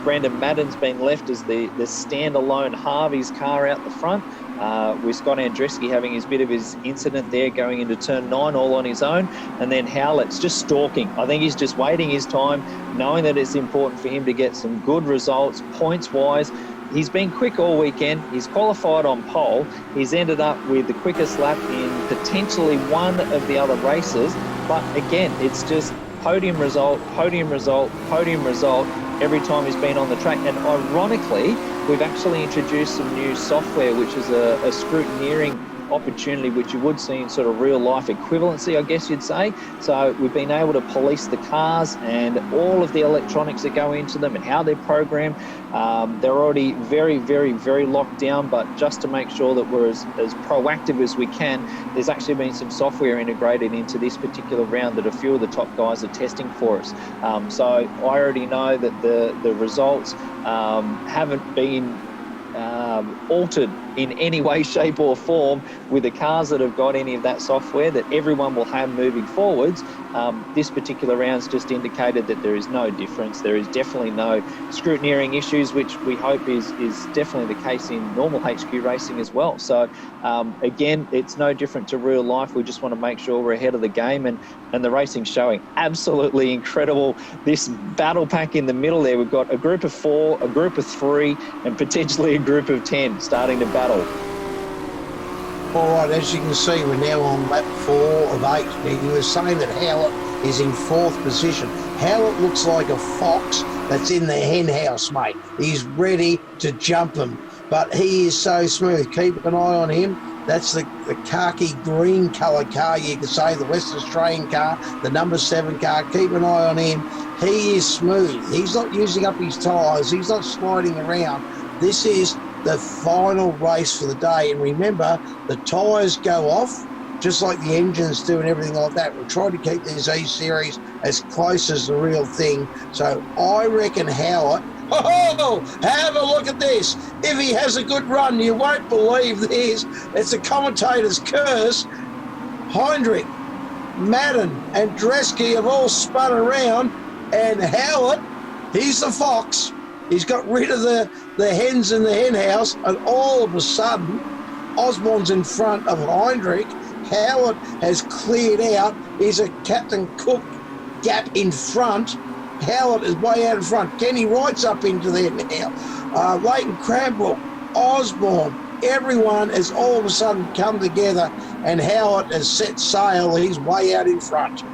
Brandon Madden's been left as the standalone Harvey's car out the front, with Scott Andreski having his bit of his incident there going into turn 9 all on his own. And then Howlett's just stalking. I think he's just waiting his time, knowing that it's important for him to get some good results points-wise. He's been quick all weekend. He's qualified on pole. He's ended up with the quickest lap in potentially one of the other races. But again, it's just podium result, podium result, podium result every time he's been on the track. And ironically, we've actually introduced some new software, which is a scrutineering opportunity, which you would see in sort of real life equivalency, I guess you'd say. So we've been able to police the cars and all of the electronics that go into them and how they're programmed. They're already very, very, very locked down, but just to make sure that we're as proactive as we can, there's actually been some software integrated into this particular round that a few of the top guys are testing for us. So I already know that the results haven't been altered in any way, shape or form with the cars that have got any of that software that everyone will have moving forwards. This particular round's just indicated that there is no difference. There is definitely no scrutineering issues, which we hope is definitely the case in normal HQ racing as well. So again, it's no different to real life. We just want to make sure we're ahead of the game, and the racing's showing absolutely incredible. This battle pack in the middle there, we've got a group of 4, a group of 3, and potentially a group of 10 starting to battle. All right, as you can see, we're now on lap 4 of 8. Now, you were saying that Howlett is in 4th position. Howlett looks like a fox that's in the hen house, mate. He's ready to jump him, but he is so smooth. Keep an eye on him. That's the khaki green colour car, you could say, the West Australian car, the number 7 car. Keep an eye on him. He is smooth. He's not using up his tyres. He's not sliding around. This is the final race for the day. And remember, the tyres go off just like the engines do and everything like that. We're trying to keep this E-Series as close as the real thing. So I reckon Howard, have a look at this. If he has a good run, you won't believe this. It's a commentator's curse. Heinrich, Madden and Dresky have all spun around, and Howard, he's the fox. He's got rid of the hens in the hen house, and all of a sudden, Osborne's in front of Heinrich. Howard has cleared out. He's a Captain Cook gap in front. Howard is way out in front. Kenny Wright's up into there now. Leighton Cranbrook, Osborne, everyone has all of a sudden come together, and Howard has set sail. He's way out in front.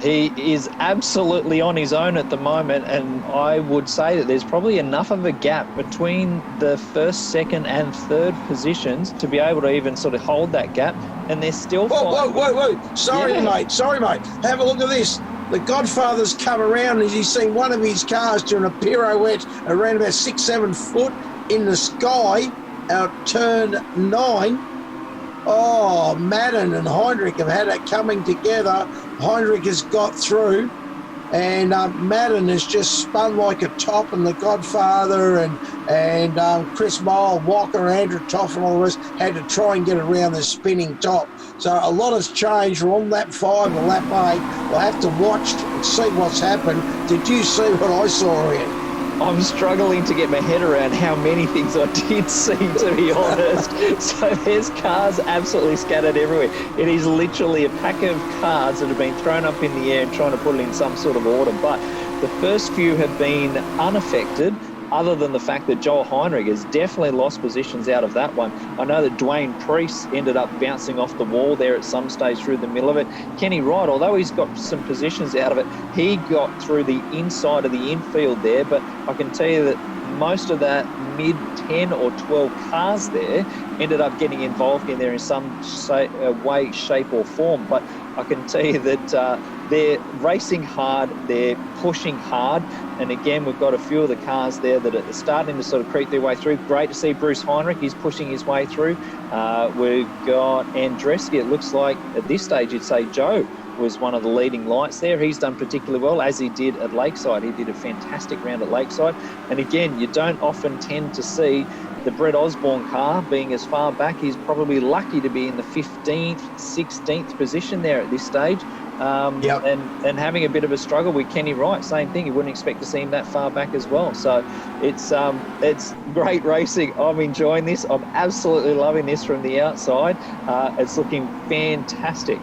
He is absolutely on his own at the moment, and I would say that there's probably enough of a gap between the first, second and third positions to be able to even sort of hold that gap, and they're still Whoa. Sorry, mate. Have a look at this. The Godfather's come around and he's seen one of his cars doing a pirouette around about 6-7 foot in the sky out turn 9. Oh, Madden and Heinrich have had it coming together. Heinrich has got through, and Madden has just spun like a top, and the Godfather and Chris Mole, Walker, Andrew Toff and all the rest had to try and get around the spinning top. So a lot has changed from lap 5 to lap 8. We'll have to watch and see what's happened. Did you see what I saw here? I'm struggling to get my head around how many things I did see, to be honest. So there's cars absolutely scattered everywhere. It is literally a pack of cars that have been thrown up in the air and trying to put it in some sort of order. But the first few have been unaffected, other than the fact that Joel Heinrich has definitely lost positions out of that one. I know that Dwayne Priest ended up bouncing off the wall there at some stage through the middle of it. Kenny Wright, although he's got some positions out of it, he got through the inside of the infield there, but I can tell you that most of that mid 10 or 12 cars there ended up getting involved in there in some way, shape or form. But I can tell you that they're racing hard, they're pushing hard, and again, we've got a few of the cars there that are starting to sort of creep their way through. Great to see Bruce Heinrich, he's pushing his way through. We've got Andreski, it looks like at this stage you'd say Joe was one of the leading lights there. He's done particularly well, as he did at Lakeside. He did a fantastic round at Lakeside. And again, you don't often tend to see the Brett Osborne car being as far back. He's probably lucky to be in the 15th, 16th position there at this stage. And having a bit of a struggle with Kenny Wright, same thing. You wouldn't expect to see him that far back as well. So it's great racing. I'm enjoying this. I'm absolutely loving this from the outside. It's looking fantastic.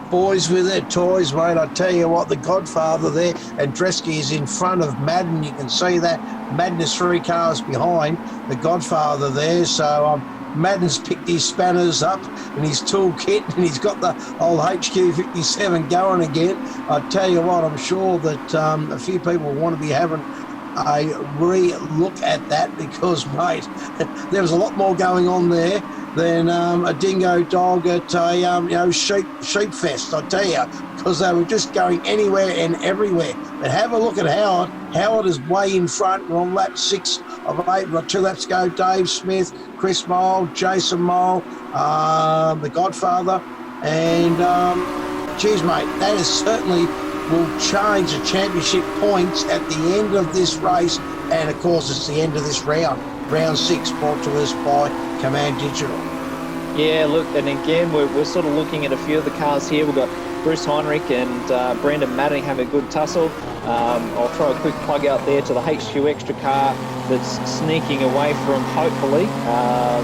Boys with their toys, mate. I tell you what, the Godfather there, and Andreski is in front of Madden. You can see that. Madden is 3 cars behind the Godfather there. So Madden's picked his spanners up and his toolkit, and he's got the old HQ57 going again. I tell you what, I'm sure that a few people want to be having a re-look at that because, mate, there was a lot more going on there than a dingo dog at a sheep fest, I tell you, because they were just going anywhere and everywhere. But have a look at Howard. Howard is way in front. We're on lap 6 of 8. We've got 2 laps to go. Dave Smith, Chris Mole, Jason Mole, the Godfather, and geez, mate, that is certainly will change the championship points at the end of this race. And of course, it's the end of this round. Round 6 brought to us by Command Digital. Yeah, look, and again, we're sort of looking at a few of the cars here. We've got Bruce Heinrich and Brendan Madden having a good tussle. I'll throw a quick plug out there to the HQXtra car that's sneaking away from, hopefully,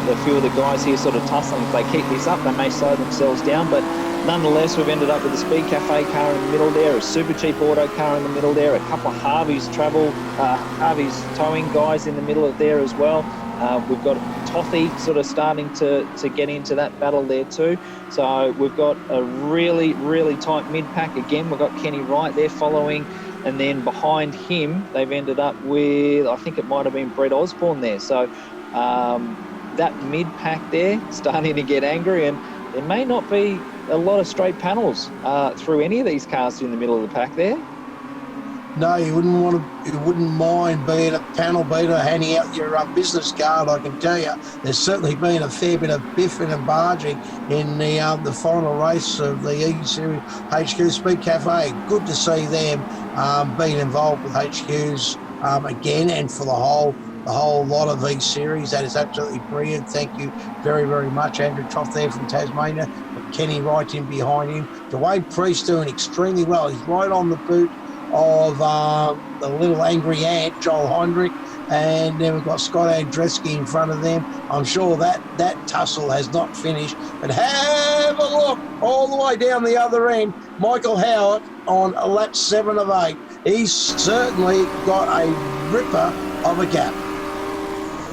the few of the guys here sort of tussling. If they keep this up, they may slow themselves down, but nonetheless, we've ended up with a Speed Cafe car in the middle there, a Super Cheap Auto car in the middle there, a couple of Harvey's towing guys in the middle of there as well. We've got Tothy sort of starting to get into that battle there too. So we've got a really, really tight mid-pack. Again, we've got Kenny Wright there following, and then behind him, they've ended up with, I think it might have been Brett Osborne there. So that mid-pack there starting to get angry, and there may not be a lot of straight panels through any of these cars in the middle of the pack there. No, you wouldn't mind being a panel beater, handing out your business card. I can tell you, there's certainly been a fair bit of biffing and barging in the final race of the E-Series HQ Speed Cafe. Good to see them being involved with HQs again, and for the whole lot of these series. That is absolutely brilliant. Thank you very, very much. Andrew Troff there from Tasmania. Kenny Wright in behind him. Dwayne Priest doing extremely well. He's right on the boot of the little angry ant, Joel Heinrich, and then we've got Scott Andreski in front of them. I'm sure that tussle has not finished, but have a look all the way down the other end. Michael Howard on lap 7 of 8. He's certainly got a ripper of a gap.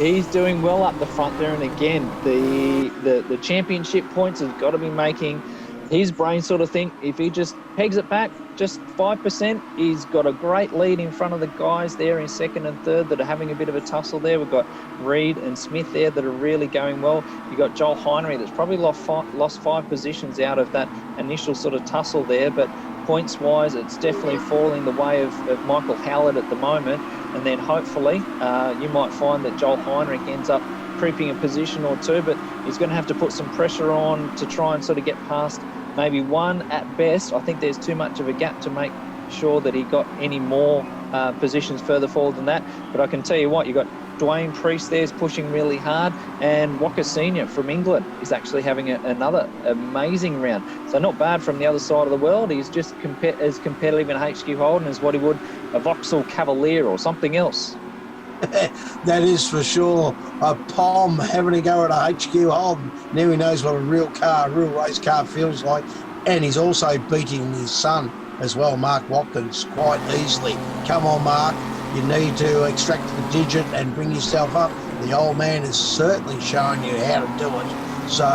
He's doing well up the front there, and again, the championship points has got to be making his brain sort of think. If he just pegs it back just 5%, he's got a great lead in front of the guys there in second and third that are having a bit of a tussle there. We've got Reed and Smith there that are really going well. You've got Joel Heinrich that's probably lost 5 positions out of that initial sort of tussle there, but points-wise, it's definitely falling the way of Michael Howard at the moment. And then hopefully you might find that Joel Heinrich ends up creeping a position or 2, but he's going to have to put some pressure on to try and sort of get past maybe 1 at best. I think there's too much of a gap to make sure that he got any more positions further forward than that. But I can tell you what, you've got Dwayne Priest there's pushing really hard, and Walker Senior from England is actually having another amazing round. So not bad from the other side of the world. He's just as competitive in HQ Holden as what he would a Vauxhall Cavalier or something else. That is for sure. A Pom having to go at a HQ Holden. Now he knows what a real race car feels like. And he's also beating his son as well, Mark Watkins, quite easily. Come on, Mark. You need to extract the digit and bring yourself up. The old man is certainly showing you how to do it. So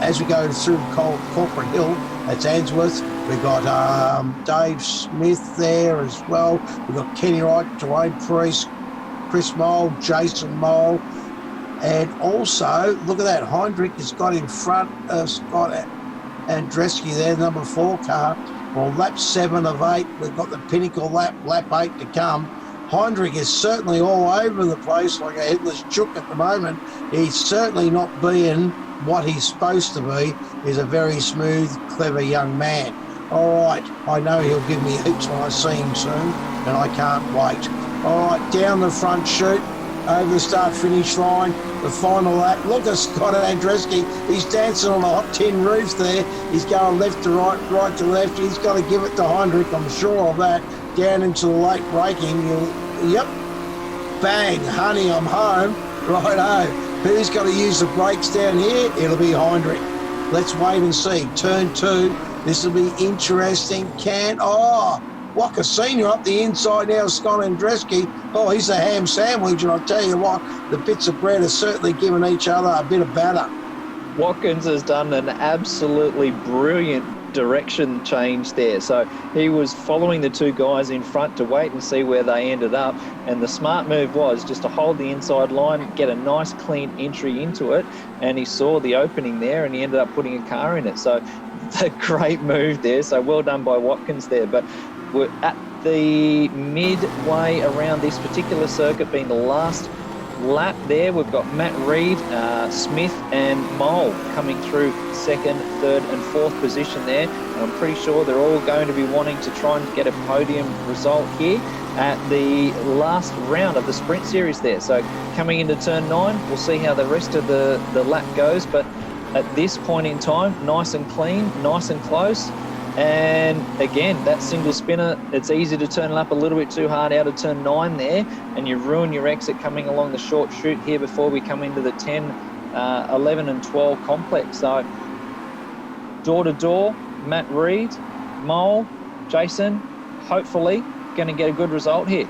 as we go through Corporate Hill, that's Answorth. We've got Dave Smith there as well. We've got Kenny Wright, Dwayne Priest, Chris Mole, Jason Mole, and also, look at that, Heinrich has got in front of Scott Andreski there, number 4 car. Well, lap 7 of 8, we've got the pinnacle lap 8 to come. Heinrich is certainly all over the place like a headless chook at the moment. He's certainly not being what he's supposed to be. He's a very smooth, clever young man. All right, I know he'll give me heaps when I see him soon, and I can't wait. All right, down the front chute, over the start-finish line, the final lap. Look at Scott Andreski. He's dancing on a hot tin roof there. He's going left to right, right to left. He's got to give it to Heinrich, I'm sure of that. Down into the late braking. Yep. Bang, honey, I'm home. Righto. Who's got to use the brakes down here? It'll be Heinrich. Let's wait and see. Turn 2. This will be interesting. Walker Senior up the inside now, Scott Andreski. Oh, he's a ham sandwich, and I'll tell you what, the bits of bread are certainly giving each other a bit of batter. Watkins has done an absolutely brilliant direction change there. So he was following the two guys in front to wait and see where they ended up. And the smart move was just to hold the inside line, get a nice clean entry into it. And he saw the opening there and he ended up putting a car in it. So a great move there. So well done by Watkins there. But we're at the midway around this particular circuit, being the last lap there. We've got Matt Reid, Smith and Mole coming through second, third and fourth position there. And I'm pretty sure they're all going to be wanting to try and get a podium result here at the last round of the sprint series there. So coming into turn 9, we'll see how the rest of the lap goes. But at this point in time, nice and clean, nice and close. And again, that single spinner, it's easy to turn it up a little bit too hard out of turn 9 there, and you ruin your exit coming along the short chute here before we come into the 10, 11 and 12 complex. So door to door, Matt Reid, Mole, Jason, hopefully going to get a good result here.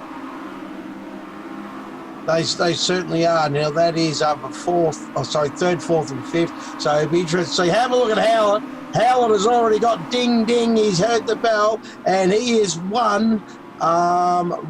They certainly are. Now that is third, fourth and fifth. So it'd be interesting to see. Have a look at Howard. Howard has already got ding, ding. He's heard the bell and he has won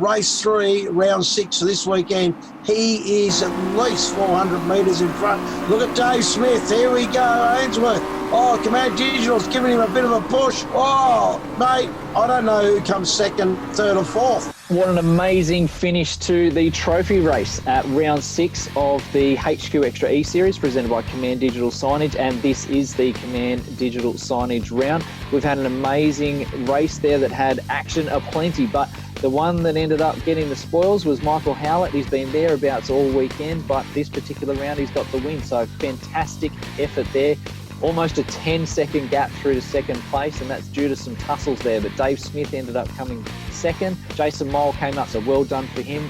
race 3, round 6 this weekend. He is at least 400 metres in front. Look at Dave Smith. Here we go, Ainsworth. Oh, Command Digital's giving him a bit of a push. Oh, mate, I don't know who comes second, third or fourth. What an amazing finish to the trophy race at round 6 of the HQXtra ESeries presented by Command Digital Signage, and this is the Command Digital Signage round. We've had an amazing race there that had action aplenty, but the one that ended up getting the spoils was Michael Howlett. He's been thereabouts all weekend, but this particular round he's got the win, so fantastic effort there. Almost a 10-second gap through to second place, and that's due to some tussles there. But Dave Smith ended up coming second. Jason Mole came up, so well done for him.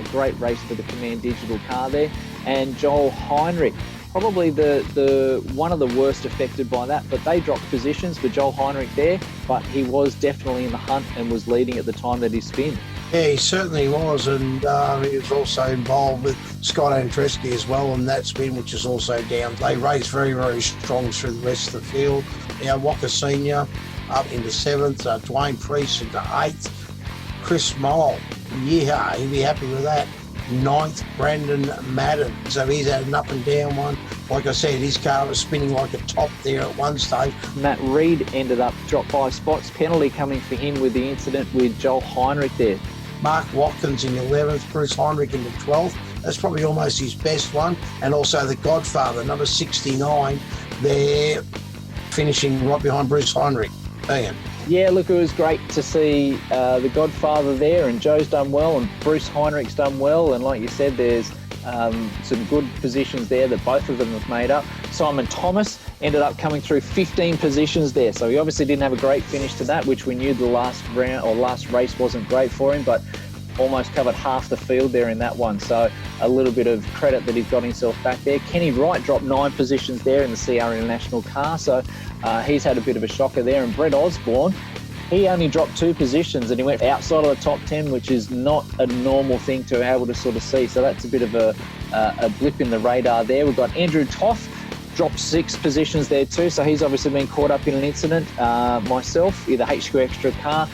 Great race for the Command Digital car there. And Joel Heinrich, probably the one of the worst affected by that, but they dropped positions for Joel Heinrich there, but he was definitely in the hunt and was leading at the time that he spun. Yeah, he certainly was, and he was also involved with Scott Andreski as well on that spin, which is also down. They raced very, very strong through the rest of the field. Now, Walker Senior up into 7th, Dwayne Priest into 8th, Chris Mole, yeah, he'll be happy with that. 9th, Brandon Madden. So he's had an up and down one. Like I said, his car was spinning like a top there at one stage. Matt Reid ended up dropped 5 spots. Penalty coming for him with the incident with Joel Heinrich there. Mark Watkins in 11th, Bruce Heinrich into 12th. That's probably almost his best one. And also the Godfather, number 69, there finishing right behind Bruce Heinrich. Ian. Yeah, look, it was great to see the Godfather there, and Joe's done well and Bruce Heinrich's done well. And like you said, there's some good positions there that both of them have made up. Simon Thomas ended up coming through 15 positions there. So he obviously didn't have a great finish to that, which we knew the last round or last race wasn't great for him, but almost covered half the field there in that one. So a little bit of credit that he's got himself back there. Kenny Wright dropped 9 positions there in the CR International car. So he's had a bit of a shocker there. And Brett Osborne, he only dropped 2 positions and he went outside of the top 10, which is not a normal thing to be able to sort of see. So that's a bit of a blip in the radar there. We've got Andrew Toth, dropped 6 positions there too. So he's obviously been caught up in an incident. Myself, the HQXtra car,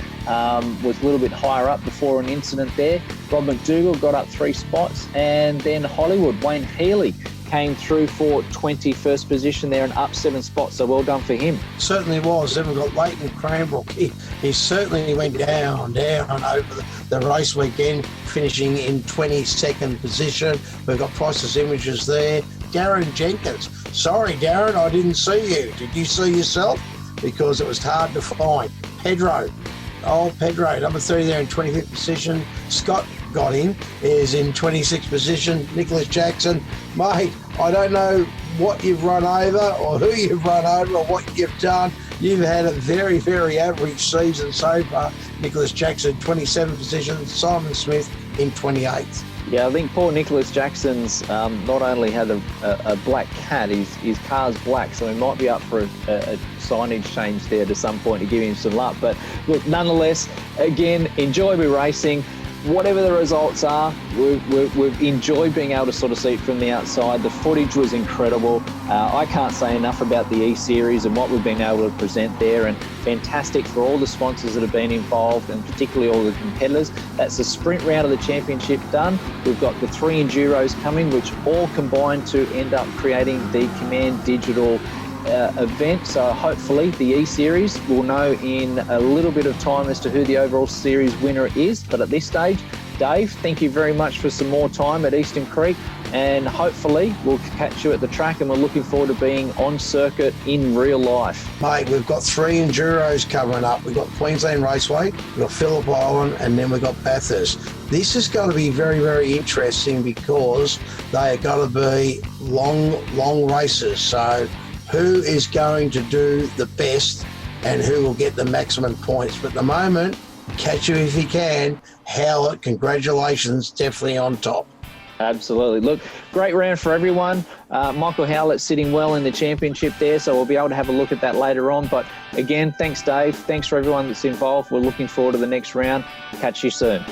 was a little bit higher up before an incident there. Rob McDougall got up 3 spots. And then Hollywood, Wayne Healy, came through for 21st position there and up 7 spots. So well done for him. Certainly was. Then we've got Leighton Cranbrook. He certainly went down over the race weekend, finishing in 22nd position. We've got Price's Images there. Darren Jenkins. Sorry, Darren, I didn't see you. Did you see yourself? Because it was hard to find. Pedro, number 3 there in 25th position. Scott got in, is in 26th position. Nicholas Jackson, mate, I don't know what you've run over or who you've run over or what you've done. You've had a very, very average season so far. Nicholas Jackson, 27th position. Simon Smith in 28th. Yeah, I think poor Nicholas Jackson's not only had a black cat, his car's black, so he might be up for a signage change there to some point to give him some luck. But look, nonetheless, again, enjoy racing. Whatever the results are, we've enjoyed being able to sort of see it from the outside. The footage was incredible. I can't say enough about the E-Series and what we've been able to present there, and fantastic for all the sponsors that have been involved and particularly all the competitors. That's the sprint round of the championship done. We've got the 3 Enduros coming, which all combine to end up creating the Command Digital event. So hopefully the E-Series will know in a little bit of time as to who the overall series winner is. But at this stage, Dave, thank you very much for some more time at Eastern Creek, and hopefully we'll catch you at the track, and we're looking forward to being on circuit in real life. Mate, we've got 3 Enduros coming up. We've got Queensland Raceway, we've got Phillip Island, and then we've got Bathurst. This is going to be very, very interesting because they are going to be long races. So who is going to do the best and who will get the maximum points? But at the moment, catch you if you can. Howlett, congratulations, definitely on top. Absolutely. Look, great round for everyone. Michael Howlett sitting well in the championship there, so we'll be able to have a look at that later on. But again, thanks, Dave. Thanks for everyone that's involved. We're looking forward to the next round. Catch you soon.